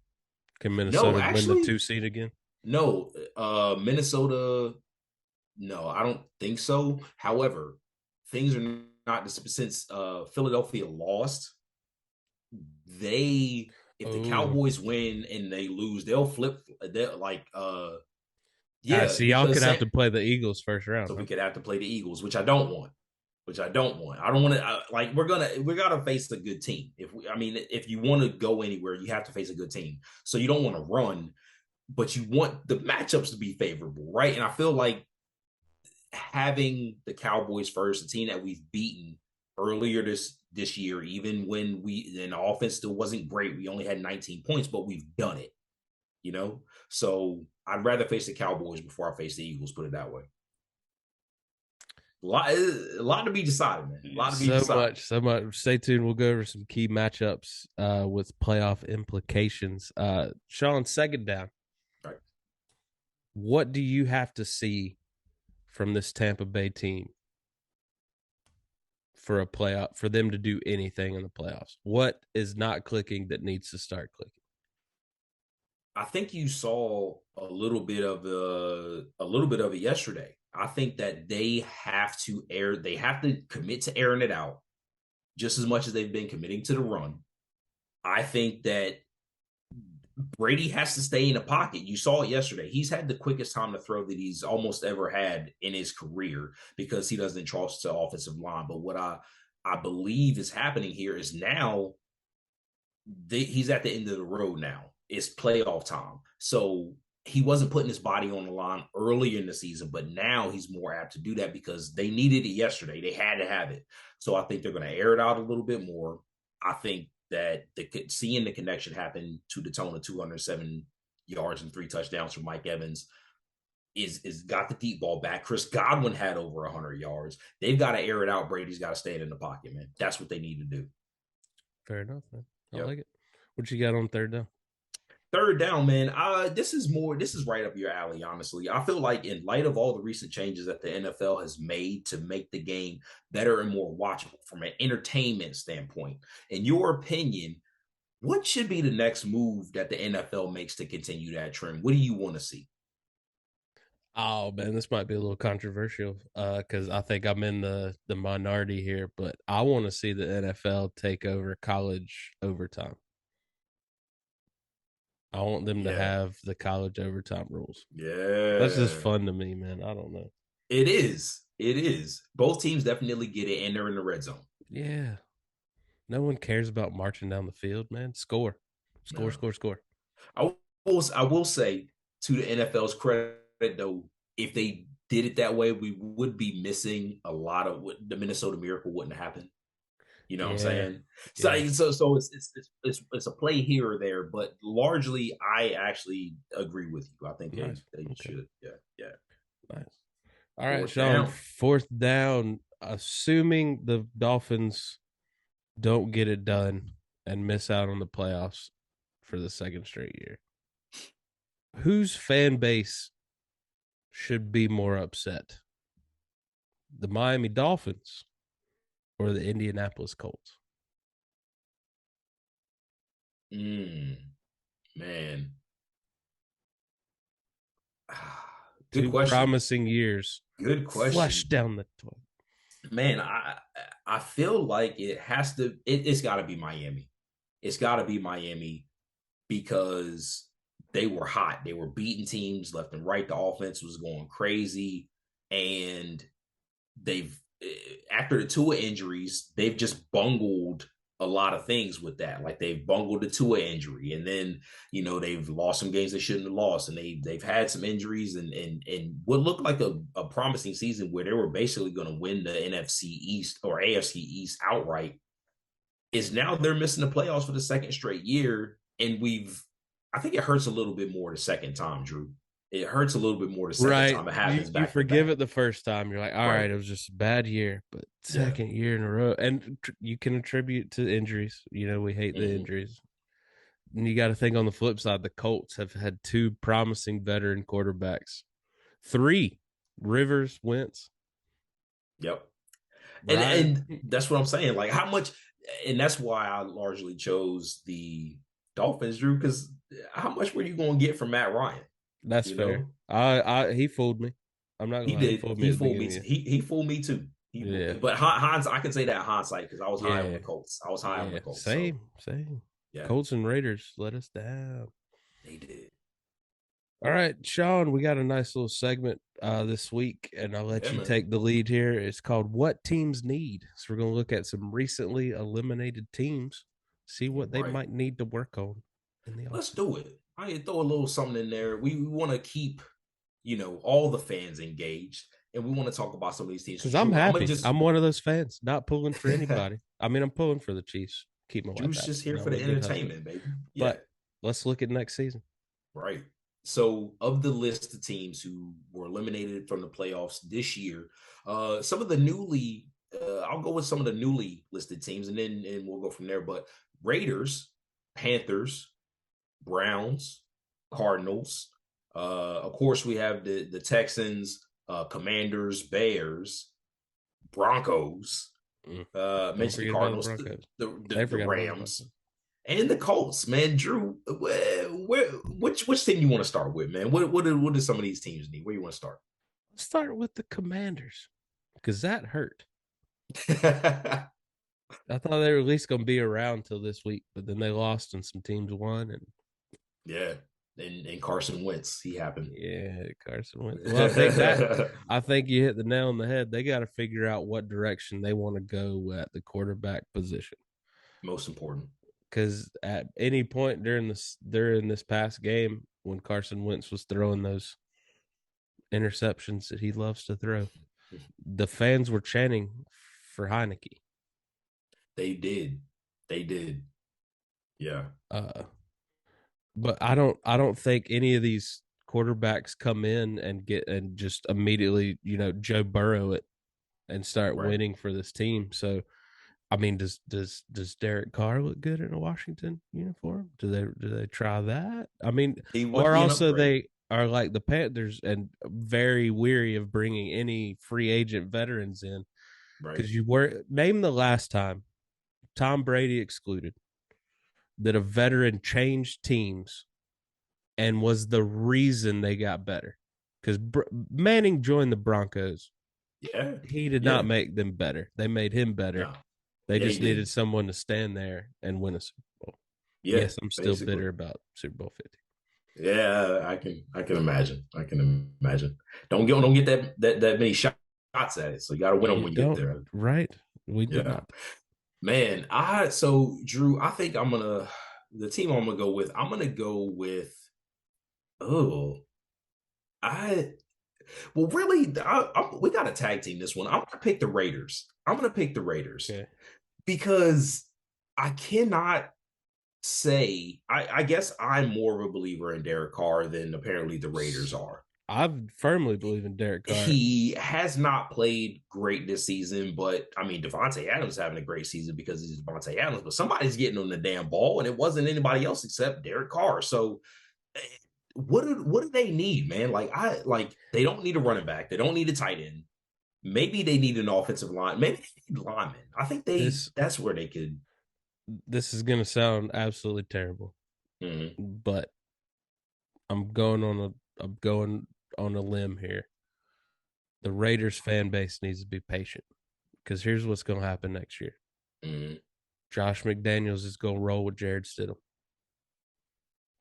Can no, Minnesota win the actually 2 seed again? no. Minnesota. No, I don't think so. However, things are not since Philadelphia lost. They if the Oh, Cowboys win and they lose, they'll flip. They're like I yeah, see. Y'all could because have to play the Eagles first round, so huh? we could have to play the Eagles, which I don't want. Which I don't want. I don't want to like we're gonna face a good team. If you want to go anywhere, you have to face a good team. So you don't want to run, but you want the matchups to be favorable, right? And I feel like having the Cowboys first, a team that we've beaten earlier this year, even when the offense still wasn't great, we only had 19 points, but we've done it, you know. So I'd rather face the Cowboys before I face the Eagles. Put it that way. A lot to be decided, man. A lot to be So decided. much, so much. Stay tuned. We'll go over some key matchups with playoff implications. Sean, second down. All right. What do you have to see from this Tampa Bay team for a playoff for them to do anything in the playoffs? What is not clicking that needs to start clicking? I think you saw a little bit of it yesterday. I think that they have to commit to airing it out just as much as they've been committing to the run. I think that Brady has to stay in the pocket. You saw it yesterday. He's had the quickest time to throw that he's almost ever had in his career because he doesn't trust the offensive line. But what I believe is happening here is now he's at the end of the road now. It's playoff time. So he wasn't putting his body on the line earlier in the season, but now he's more apt to do that because they needed it yesterday. They had to have it. So I think they're going to air it out a little bit more. I think that seeing the connection happen to the tone of 207 yards and 3 touchdowns from Mike Evans is got the deep ball back. Chris Godwin had over 100 yards. They've got to air it out. Brady's got to stay in the pocket, man. That's what they need to do. Fair enough, man. I Yep. like it. What you got on third down? Third down, man. This is right up your alley, honestly. I feel like in light of all the recent changes that the NFL has made to make the game better and more watchable from an entertainment standpoint, in your opinion, what should be the next move that the NFL makes to continue that trend? What do you want to see? Oh man, this might be a little controversial because I think I'm in the minority here, but I want to see the NFL take over college overtime. I want them to Yeah. have the college overtime rules. That's just Yeah. fun to me, man. I don't know. It is. It is. Both teams definitely get it, and they're in the red zone. Yeah, no one cares about marching down the field, man. Score, score, No. score, score. I will say to the NFL's credit though, if they did it that way, we would be missing a lot of what the Minnesota Miracle wouldn't happen. You know what I'm Yeah, saying? yeah. So it's a play here or there, but largely I actually agree with you. I think they Nice. they Okay. should. Yeah. Nice. All right, Fourth Sean. down. Fourth down. Assuming the Dolphins don't get it done and miss out on the playoffs for the second straight year, whose fan base should be more upset? The Miami Dolphins or the Indianapolis Colts? Man. Good Two question. promising years Good flush question. down the toilet. Man, I feel like it's got to be Miami. It's got to be Miami because they were hot. They were beating teams left and right. The offense was going crazy, and they've after the Tua injuries, they've just bungled a lot of things with that. Like they've bungled the Tua injury, and then they've lost some games they shouldn't have lost, and they've had some injuries, and what looked like a promising season where they were basically going to win the NFC East or AFC East outright is now they're missing the playoffs for the second straight year, and I think it hurts a little bit more the second time, Drew. It hurts a little bit more the second Right. time it You happens you back to forgive back. it the first time. You're like, all Right. right, it was just a bad year, but Yeah. second year in a row, and you can attribute to injuries. We hate the Mm-hmm. injuries. And you got to think on the flip side, the Colts have had two promising veteran quarterbacks, three, Rivers, Wentz, Yep. And Ryan. and that's what I'm saying. Like how much, and that's why I largely chose the Dolphins, Drew, because how much were you going to get from Matt Ryan? That's You fair. know, He fooled me. I'm not gonna he lie, he did. fooled me He at the fooled beginning me. of the year. He fooled me too. Yeah, But hindsight, I can say that hindsight because I was high on yeah, the Colts. I was high on the yeah. Colts. So Same. yeah, Colts and Raiders let us down. they did. All right, Sean, we got a nice little segment this week, and I'll let Yeah, you man. take the lead here. It's called What Teams Need. So we're going to look at some recently eliminated teams, see All what they right. might need to work on in the Let's offseason. do it. I can throw a little something in there. We want to keep, all the fans engaged, and we want to talk about some of these teams. Because I'm Drew, I'm gonna happy. just I'm one of those fans, not pulling for anybody. I mean, I'm pulling for the Chiefs. Keep my wife Drew's happy. just here I'm for a the good husband. entertainment, baby. Yeah, But let's look at next season. right. So, of the list of teams who were eliminated from the playoffs this year, some of the I'll go with some of the newly listed teams, and we'll go from there. But Raiders, Panthers, Browns, Cardinals. Of course, we have the Texans, Commanders, Bears, Broncos. Mm. Don't Mentioned the forget about the Cardinals, Broncos. They the forgot about the Rams, Broncos. and the Colts. Man, Drew, which team you want to start with, man? What do some of these teams need? Where you want to start? Let's start with the Commanders because that hurt. I thought they were at least going to be around till this week, but then they lost and some teams won. And Yeah, and Carson Wentz, he happened. yeah, Carson Wentz. Well, I think you hit the nail on the head. They got to figure out what direction they want to go at the quarterback position. Most important. Because at any point during this past game, when Carson Wentz was throwing those interceptions that he loves to throw, the fans were chanting for Heineke. They did. They did. Yeah. Uh, but I don't think any of these quarterbacks come in and get and just immediately Joe Burrow it and start Right. winning for this team. So I mean, does Derek Carr look good in a Washington uniform? Do they try that? I mean, He would or be an also upgrade. they are like the Panthers and very weary of bringing any free agent veterans in Right. because you were name the last time Tom Brady excluded that a veteran changed teams and was the reason they got better. Because Manning joined the Broncos. Yeah. He did not Yeah. make them better. They made him better. No. They Yeah, he just needed did. someone to stand there and win a Super Bowl. Yeah, Yes, I'm still basically. bitter about Super Bowl 50. Yeah, I can imagine. I can imagine. Don't get that many shots at it. So you gotta win them You when you get don't, there. right? We did Yeah. not. Man, Drew, I think the team I'm gonna go with oh I well really we got a tag team this one. I'm gonna pick the Raiders. I'm gonna pick the Raiders Okay. because I cannot say I guess I'm more of a believer in Derek Carr than apparently the Raiders are. I firmly believe in Derek Carr. He has not played great this season, but I mean Devontae Adams having a great season because he's Devontae Adams, but somebody's getting on the damn ball, and it wasn't anybody else except Derek Carr. So eh, what do they need, man? Like they don't need a running back, they don't need a tight end. Maybe they need an offensive line, maybe they need linemen. I think they This that's where they could. this is gonna sound absolutely terrible, Mhm. but I'm going on a limb here. The Raiders fan base needs to be patient because here's what's gonna happen next year. Mhm. Josh McDaniels is gonna roll with Jared Stidham.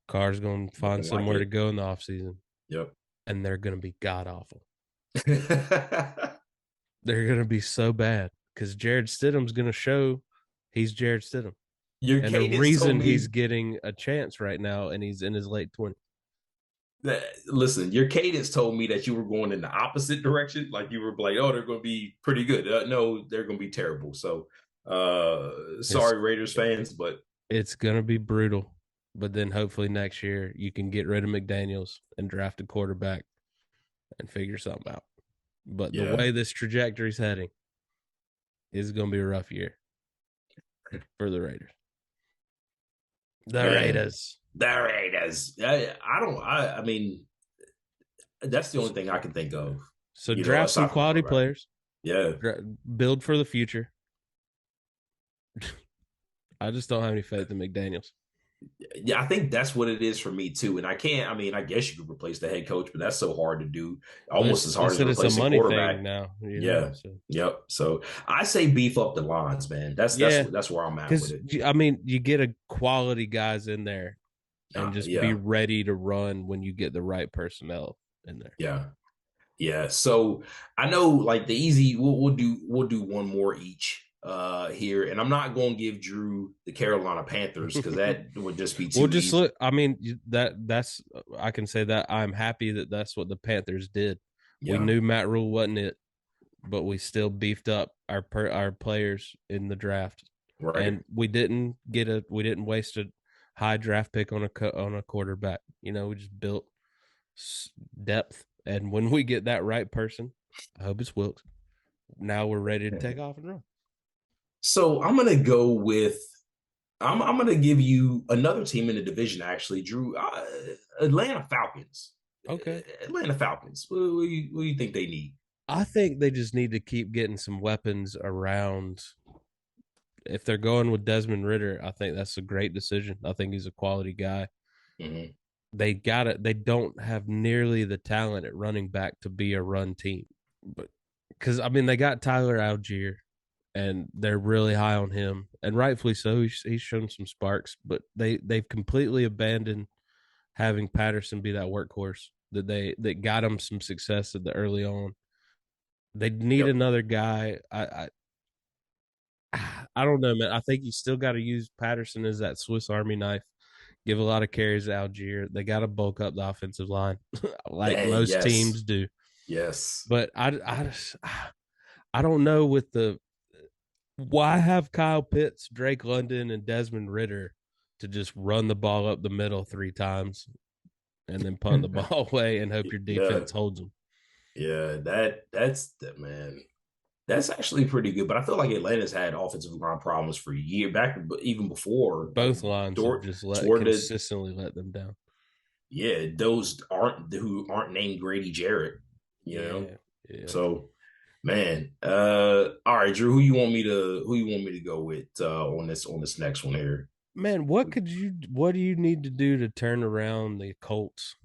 Carr's gonna find Looking like somewhere to it. go in the offseason, Yep. and they're gonna be god awful. They're gonna be so bad because Jared Stidham's gonna show He's Jared Stidham. Your And the cadence told reason he's me getting a chance right now and he's in his late 20s. that, listen, your cadence told me that you were going in the opposite direction. Like you were like, oh, they're going to be pretty good. No, they're going to be terrible. So, It's sorry, Raiders fans, but it's going to be brutal. But then hopefully next year you can get rid of McDaniels and draft a quarterback and figure something out. But the yeah, way this trajectory's heading is going to be a rough year for the Raiders. The man, Raiders. the Raiders. I don't. I mean, that's the only thing I can think of. So draft some Aside from quality quarterback. players, Yeah, build for the future. I just don't have any faith in McDaniels. yeah, I think that's what it is for me too. And I can't. I mean, I guess you could replace the head coach, but that's so hard to do. Well, Almost as they hard as said it's a replacing money quarterback. thing now, Yeah. So Yep. So I say beef up the lines, man. yeah, That's where I'm at with because it. I mean, you get a quality guys in there and just be Yeah. ready to run when you get the right personnel in there. Yeah. Yeah. So I know like the easy we'll do one more each here. And I'm not gonna give Drew the Carolina Panthers because that would just be We'll too just easy. look. I mean, that's I can say that I'm happy that that's what the Panthers did. We Yeah. knew Matt Rule wasn't it, but we still beefed up our players in the draft, Right. and we didn't waste a high draft pick on a quarterback. We just built depth, and when we get that right person, I hope it's Wilkes. Now we're ready to take off and run. So I'm gonna go with I'm gonna give you another team in the division. Actually, Drew, Atlanta Falcons. Okay. Atlanta Falcons. What do you think they need? I think they just need to keep getting some weapons around. If they're going with Desmond Ritter, I think that's a great decision. I think he's a quality guy. Mm-hmm. They got it. They don't have nearly the talent at running back to be a run team, but because I mean they got Tyler Algier, and they're really high on him, and rightfully so. He's shown some sparks, but they've completely abandoned having Patterson be that workhorse that got him some success at the early on. They need Yep. another guy. I don't know, man. I think you still got to use Patterson as that Swiss Army knife. Give a lot of carries to Algier. They got to bulk up the offensive line, like most Yes. teams do. Yes. But I don't know with the why have Kyle Pitts, Drake London, and Desmond Ritter to just run the ball up the middle 3 times and then punt the ball away and hope your Yeah. defense holds them. Yeah. That's that man. That's actually pretty good. But I feel like Atlanta's had offensive line problems for a year back, even before, like Both lines have toward just toward the consistently let them down. yeah, those aren't who aren't named Grady Jarrett, you know. Yeah, yeah. So man, all right, Drew, who you want me to go with on this next one here? Man, what do you need to do to turn around the Colts?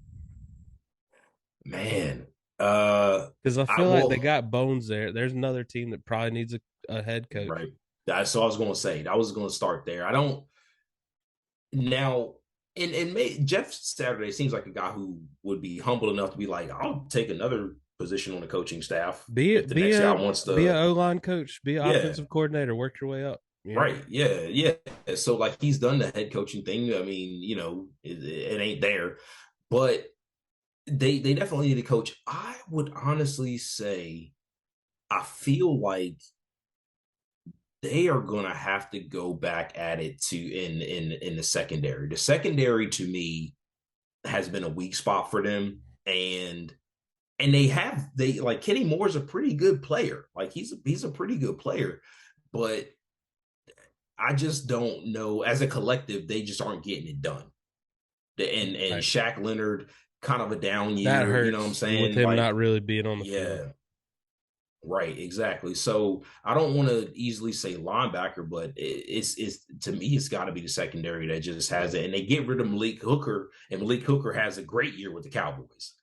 Man, Because I I feel like they will got bones there. There's another team that probably needs a head coach. right. That's what I was going to say. I was going to start there. I don't now. And Jeff Saturday seems like a guy who would be humble enough to be like, I'll take another position on the coaching staff Be if the be next guy a wants be a to. O line coach, be an Yeah, offensive coordinator, work your way up. right. Yeah, yeah. So like he's done the head coaching thing. I mean, it ain't there, but they definitely need a coach. I would honestly say I feel like they are going to have to go back at it to in the secondary. The secondary to me has been a weak spot for them, and they like Kenny Moore's a pretty good player. Like he's a pretty good player, but I just don't know. As a collective, they just aren't getting it done. And Right. Shaq Leonard kind of a down That year. You know what I'm hurts with saying? him not Like really being on the field. yeah. Right, exactly. So I don't want to easily say linebacker, but it's to me it's got to be the secondary that just has it, and they get rid of Malik Hooker, and Malik Hooker has a great year with the Cowboys.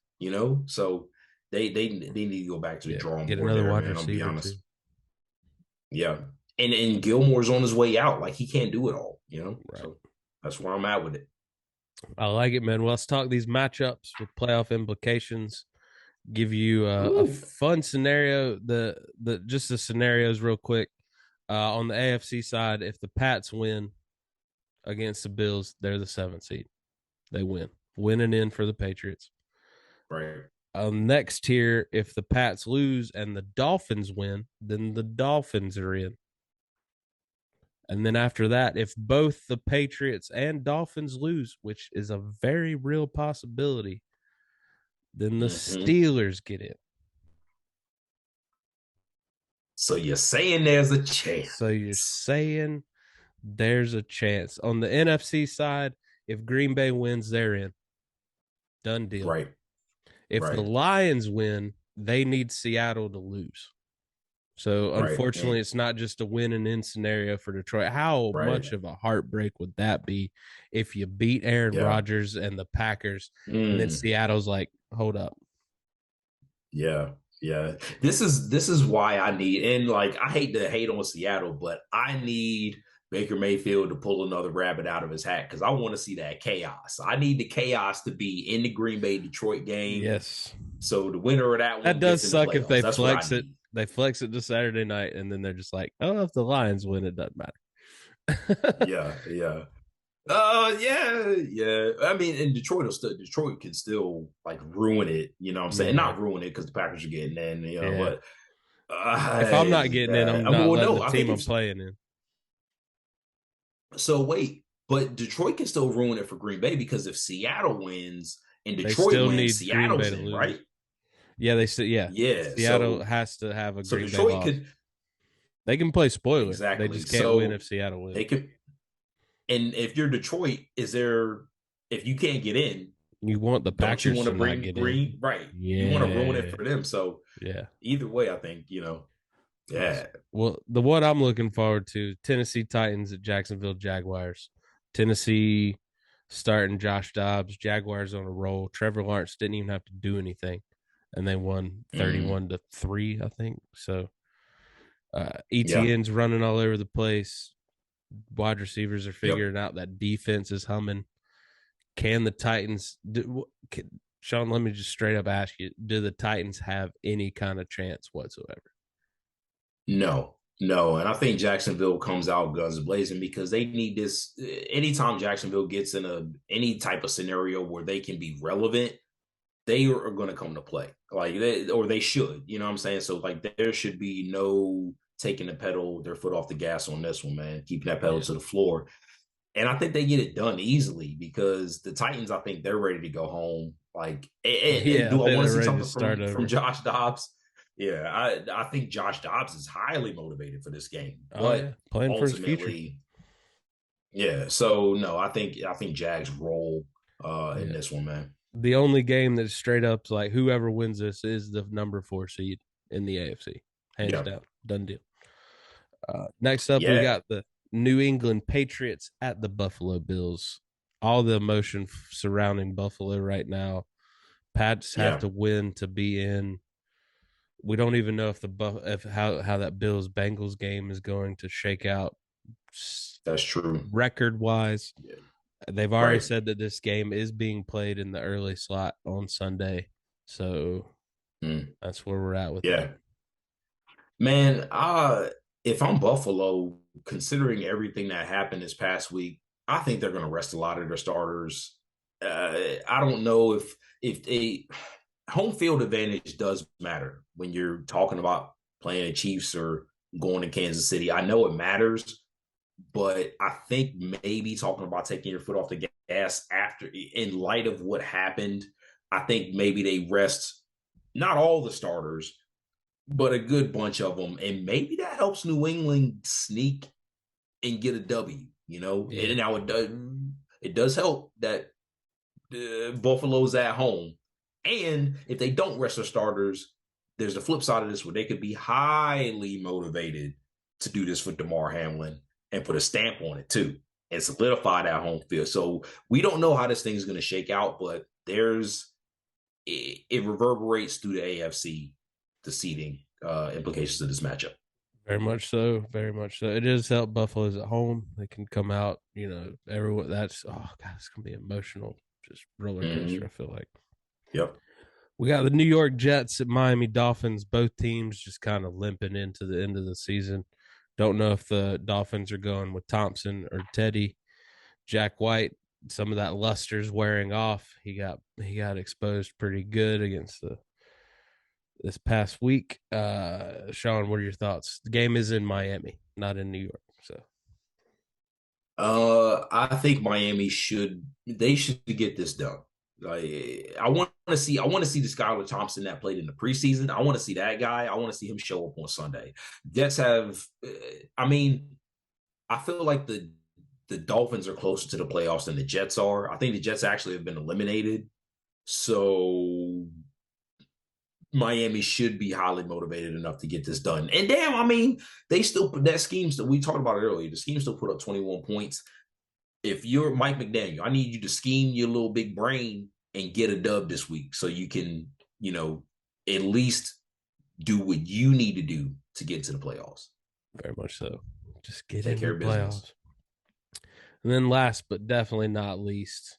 So they need to go back to the Yeah. drawing Get board another there, wide man. I'll be receiver too. honest. Yeah, and Gilmore's on his way out, like he can't do it all. Right. So that's where I'm at with it. I like it, man. Well, let's talk these matchups with playoff implications. Give you a Ooh, fun scenario. The just the scenarios real quick. On the AFC side, if the Pats win against the Bills, they're the seventh seed. They win. Winning in for the Patriots. Right. Next tier, if the Pats lose and the Dolphins win, then the Dolphins are in. And then after that, if both the Patriots and Dolphins lose, which is a very real possibility, then the Mm-hmm. Steelers get in. So you're saying there's a So you're chance. saying there's a chance. On the NFC side, if Green Bay wins, they're in. Done deal. Right. If the Right. Lions win, they need Seattle to lose. So Right. unfortunately, And, it's not just a win and in scenario for Detroit. How right. much of a heartbreak would that be if you beat Aaron Yeah. Rodgers and the Packers, and then Mm. Seattle's like, hold up. Yeah. Yeah. This is why I need, and like I hate to hate on Seattle, but I need Baker Mayfield to pull another rabbit out of his hat because I want to see that chaos. I need the chaos to be in the Green Bay Detroit game. Yes. So the winner of that That one does gets in the suck if playoffs. they That's what I flex it. need. They flex it to Saturday night, and then they're just like, oh, if the Lions win, it doesn't matter. Yeah, yeah. Yeah, yeah. I mean, and Detroit can still like ruin it. You know what I'm saying? Yeah. Not ruin it because the Packers are getting in. You know, Yeah. but If I'm not getting in, I'm I mean, not well, letting no. the I team think I'm if playing in. so, wait. But Detroit can still ruin it for Green Bay because if Seattle wins and They Detroit still wins, need Green Bay Seattle's to in, lose. right? Yeah, they said, yeah. Yeah. Seattle has to have a So Green Bay Detroit loss. could They can play spoiler. They exactly. just can't win So if Seattle they wins. could. And if you're Detroit, is there? If you can't get in, You want the don't you Packers want to to not bring get Green? in. Right. You want to ruin it Yeah. for them. So Yeah. either way, I think, yeah. Well, the what I'm looking forward to, Tennessee Titans at Jacksonville Jaguars. Tennessee starting Josh Dobbs. Jaguars on a roll. Trevor Lawrence didn't even have to do anything, and they won Mm, 31-3, I think. So yeah. ETN's running all over the place. Wide receivers are Yep. figuring out that defense is humming. Can the Titans Sean, let me just straight up ask you, do the Titans have any kind of chance whatsoever? No, no. And I think Jacksonville comes out guns blazing because they need this. Anytime Jacksonville gets in any type of scenario where they can be relevant, they are going to come to play. Or they should, you know what I'm saying? So like there should be no taking their foot off the gas on this one, man. Keeping that pedal Yeah. to the floor. And I think they get it done easily because the Titans, I think they're ready to go home. Like, and Yeah, I do I think want to they're see ready to something start from over. Josh Dobbs? Yeah, I think Josh Dobbs is highly motivated for this game, Oh but yeah, playing for his future. ultimately, yeah. So no, I think Jags roll in Yeah. this one, man. The only game that's straight up like whoever wins this is the number 4 seed in the AFC, hands Yeah, down, done deal. Next up, we yeah, got the New England Patriots at the Buffalo Bills. All the emotion surrounding Buffalo right now. Pats have yeah. to win to be in. We don't even know if if how that Bills Bengals game is going to shake out That's true. record wise. Yeah. They've already Right. said that this game is being played in the early slot on Sunday, so Mm. that's where we're at with that. Yeah. Man, if I'm Buffalo, considering everything that happened this past week, I think they're going to rest a lot of their starters. I don't know if they home field advantage does matter when you're talking about playing the Chiefs or going to Kansas City. I know it matters, but I think maybe talking about taking your foot off the gas after, in light of what happened, I think maybe they rest not all the starters, but a good bunch of them, and maybe that helps New England sneak and get a W. Yeah, And now it does help that Buffalo's at home, and if they don't rest their starters, there's the flip side of this where they could be highly motivated to do this for Damar Hamlin and put a stamp on it too and solidify that home field. So we don't know how this thing is going to shake out, but it reverberates through the AFC, the seeding implications of this matchup. very much so. Very much so. It does help Buffalo's at home. They can come out, everyone. That's oh god, it's gonna be emotional, just roller coaster. I Mm-hmm. feel like Yep. we got the New York Jets at Miami Dolphins. Both teams just kind of limping into the end of the season. Don't know if the Dolphins are going with Thompson or Teddy. Jack White, some of that luster's wearing off. He got exposed pretty good against the this past week. Sean, what are your thoughts? The game is in Miami, not in New York. So I think Miami should get this done. Like I want to see the Skylar Thompson that played in the preseason. I want to see that guy. I want to see him show up on Sunday. Jets have, I mean, I feel like the Dolphins are closer to the playoffs than the Jets are. I think the Jets actually have been eliminated, so Miami should be highly motivated enough to get this done. And damn, I mean, they still that scheme still we talked about it earlier. The scheme still put up 21 points. If you're Mike McDaniel, I need you to scheme your little big brain and get a dub this week so you can, at least do what you need to do to get to the playoffs. very much so. Just get Take into care the of business. playoffs. And then last but definitely not least,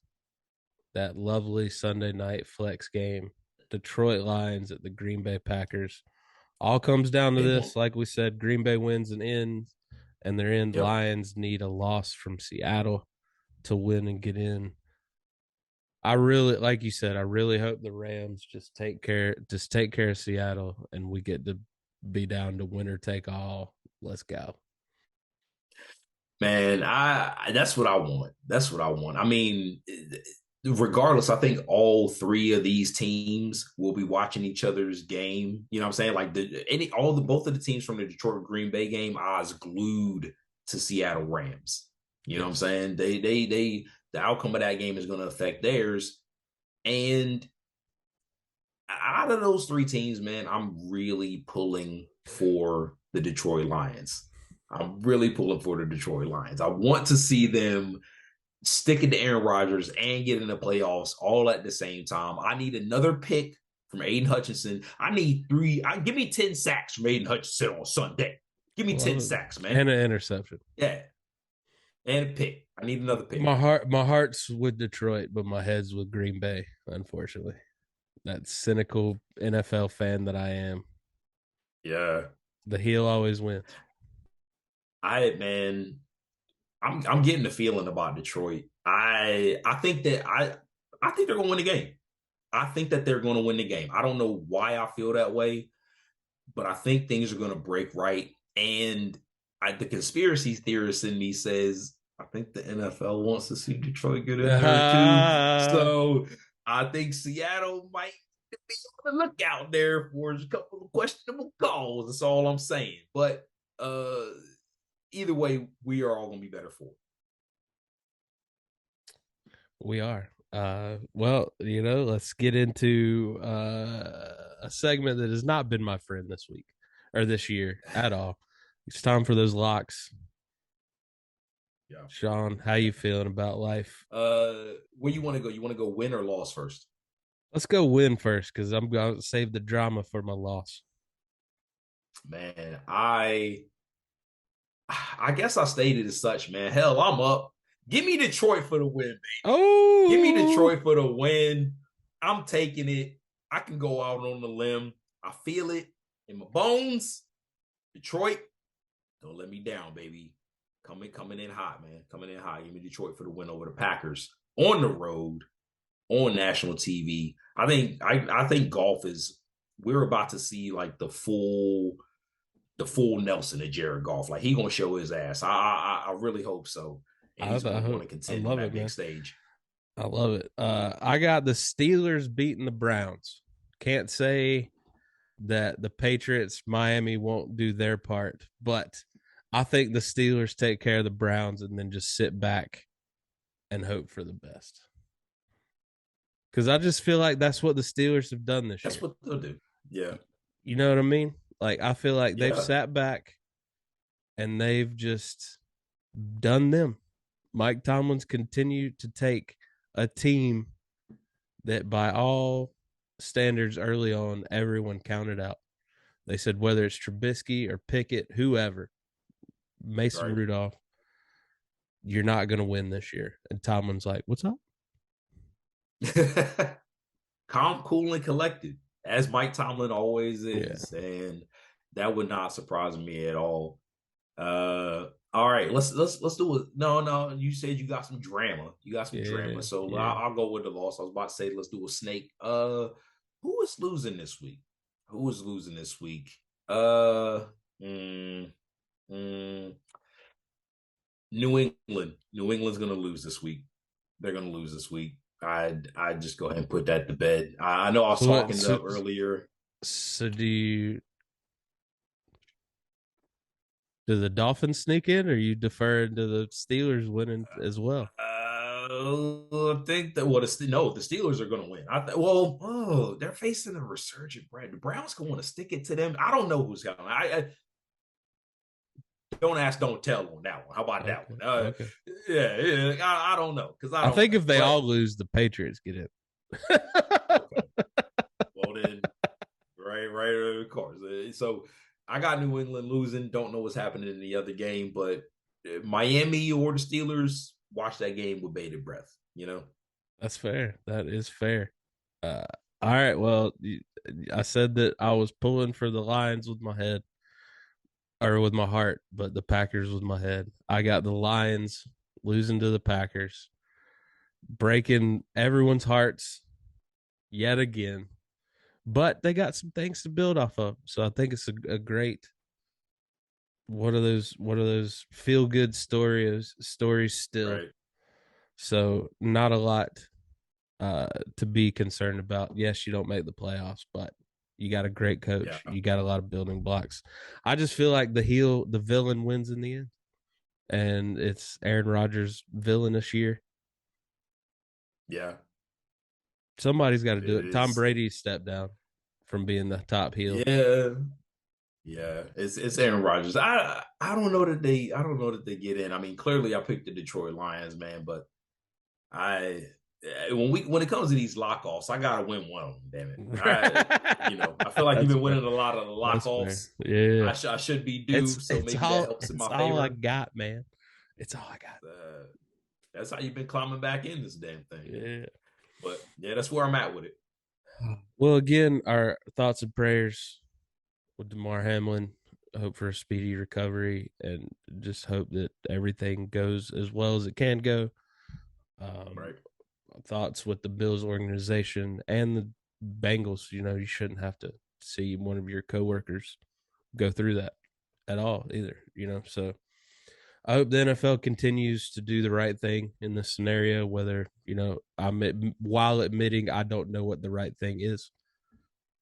that lovely Sunday night flex game. Detroit Lions at the Green Bay Packers. All comes down to Big this. one. Like we said, Green Bay wins and ends, and their end. Yep. Lions need a loss from Seattle to win and get in. I really, like you said, I really hope the Rams just take care of Seattle, and we get to be down to winner take all. Let's go. Man, I that's what I want. That's what I want. I mean, regardless, I think all three of these teams will be watching each other's game. You know what I'm saying? Like both of the teams from the Detroit Green Bay game, I was glued to Seattle Rams. You know what I'm Yes, saying? They the outcome of that game is going to affect theirs. And out of those three teams, man, I'm really pulling for the Detroit Lions. I'm really pulling for the Detroit Lions. I want to see them sticking to Aaron Rodgers and get in the playoffs all at the same time. I need another pick from Aiden Hutchinson. I need three. Give me 10 sacks from Aiden Hutchinson on Sunday. Give me 10 love it, sacks, man. and an interception. Yeah. And a pick. I need another pick. My heart's with Detroit, but my head's with Green Bay. Unfortunately, that cynical NFL fan that I am. Yeah. The heel always wins. Man, I'm getting the feeling about Detroit. I think they're gonna win the game. I think that they're gonna win the game. I don't know why I feel that way, but I think things are gonna break right. And the conspiracy theorist in me says I think the NFL wants to see Detroit get in there too. So I think Seattle might be on the lookout there for a couple of questionable calls. That's all I'm saying. But uh either way, we are all going to be better for it. We are. Well, let's get into a segment that has not been my friend this week or this year at all. It's time for those locks. Yeah. Sean, how you feeling about life? Where you want to go? You want to go win or loss first? Let's go win first because I'm going to save the drama for my loss. Man, I guess I stated as such, man. Hell, I'm up. Give me Detroit for the win, baby. Give me Oh, Detroit for the win. I'm taking it. I can go out on the limb. I feel it in my bones. Detroit, don't let me down, baby. Coming in hot, man. Coming in hot. Give me Detroit for the win over the Packers on the road on national TV. I think golf is we're about to see like the full Nelson of Jared Goff. Like he gonna show his ass. I really hope so, and he's gonna want to I contend on love that it, big man. stage. I love it. I got the Steelers beating the Browns. Can't say that the Patriots, Miami won't do their part, but I think the Steelers take care of the Browns and then just sit back and hope for the best. Because I just feel like that's what the Steelers have done this That's year. what they'll do. Yeah, You know what I mean? Like, I feel like they've yeah, sat back and they've just done them. Mike Tomlin's continued to take a team that, by all standards early on, everyone counted out. They said whether it's Trubisky or Pickett, whoever, Mason right. Rudolph, you're not going to win this year. And Tomlin's like, what's up? Calm, cool, and collected, as Mike Tomlin always Yeah. is, and that would not surprise me at all. All right, let's do it. No, no, you said you got some drama. You got some drama. Yeah, So yeah. I'll go with the loss. I was about to say let's do a snake. Who is losing this week? Who is losing this week? Uh, mm, mm, New England. New England's gonna lose this week. They're gonna lose this week. I just go ahead and put that to bed. I know I was So what? talking So, up earlier. so do the Dolphins sneak in, or you deferring to the Steelers winning as well? I think that no, the Steelers are going to win. Well, oh, they're facing a resurgent brand. The Browns going to stick it to them. I don't know who's going. I don't ask, don't tell on that one. How about that Okay, one? okay. Yeah, I don't know because I I don't think know. if they But all lose, the Patriots get in. okay, well then, right, of course. So I got New England losing. Don't know what's happening in the other game, but Miami or the Steelers watch that game with bated breath. You know. That's fair. That is fair. Uh, all right. Well, I said that I was pulling for the Lions with my head or with my heart, but the Packers with my head. I got the Lions losing to the Packers, breaking everyone's hearts yet again. But they got some things to build off of, so I think it's a great one of those feel good stories still. Right. So not a lot to be concerned about. Yes, you don't make the playoffs, but you got a great Yeah. coach. You got a lot of building blocks. I just feel like the villain wins in the end, and it's Aaron Rodgers' villainous year. Yeah. Somebody's got to It do it. Tom is. Brady stepped down from being the top heel. Yeah. Yeah. It's Aaron Rodgers. I don't know that they get in. I mean, clearly I picked the Detroit Lions, man, but I when it comes to these lockoffs, I gotta win one of them, damn it. I feel like you've That's been fair. winning a lot of the That's fair. lockoffs. Yeah. I should be It's due, so it's maybe that all helps in it's my all I favor. got, man. It's all I got. Uh, that's how you've been climbing back in this damn thing, man. Yeah. But yeah, that's where I'm at with it. Well, again, our thoughts and prayers with Damar Hamlin. Hope for a speedy recovery, and just hope that everything goes as well as it can go. Um, Right. Thoughts with the Bills organization and the Bengals. You shouldn't have to see one of your coworkers go through that at all either. So I hope the NFL continues to do the right thing in this scenario. Whether while admitting I don't know what the right thing is,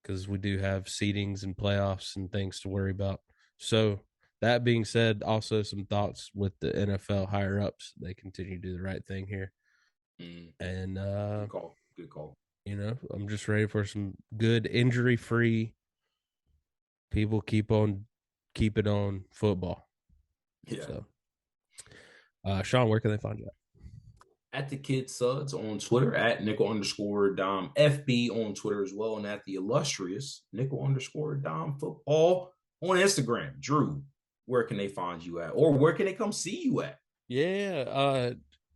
because we do have seedings and playoffs and things to worry about. So that being said, also some thoughts with the NFL higher ups. They continue to do the right thing here, Mm, and good call. Good call. I'm just ready for some good injury free people keep it on football. Yeah. So, Sean, where can they find you At the Kid Suds on Twitter, at nickel underscore Dom FB on Twitter as well, and at the illustrious nickel underscore Dom football on Instagram. Drew, where can they find you at? Or where can they come see you at? Yeah,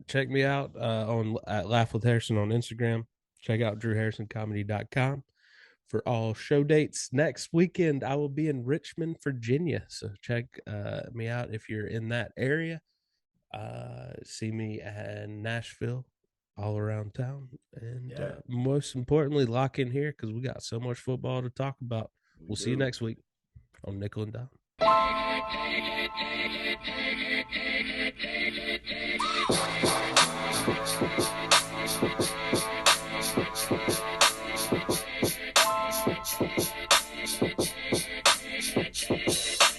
check me out on at Laugh with Harrison on Instagram. Check out drewharrisoncomedy.com for all show dates. Next weekend, I will be in Richmond, Virginia. So check me out if you're in that area. See me in Nashville, all around town. And Yeah, most importantly, lock in here because we got so much football to talk about. we We'll see you do. next week on Nickel and Dime.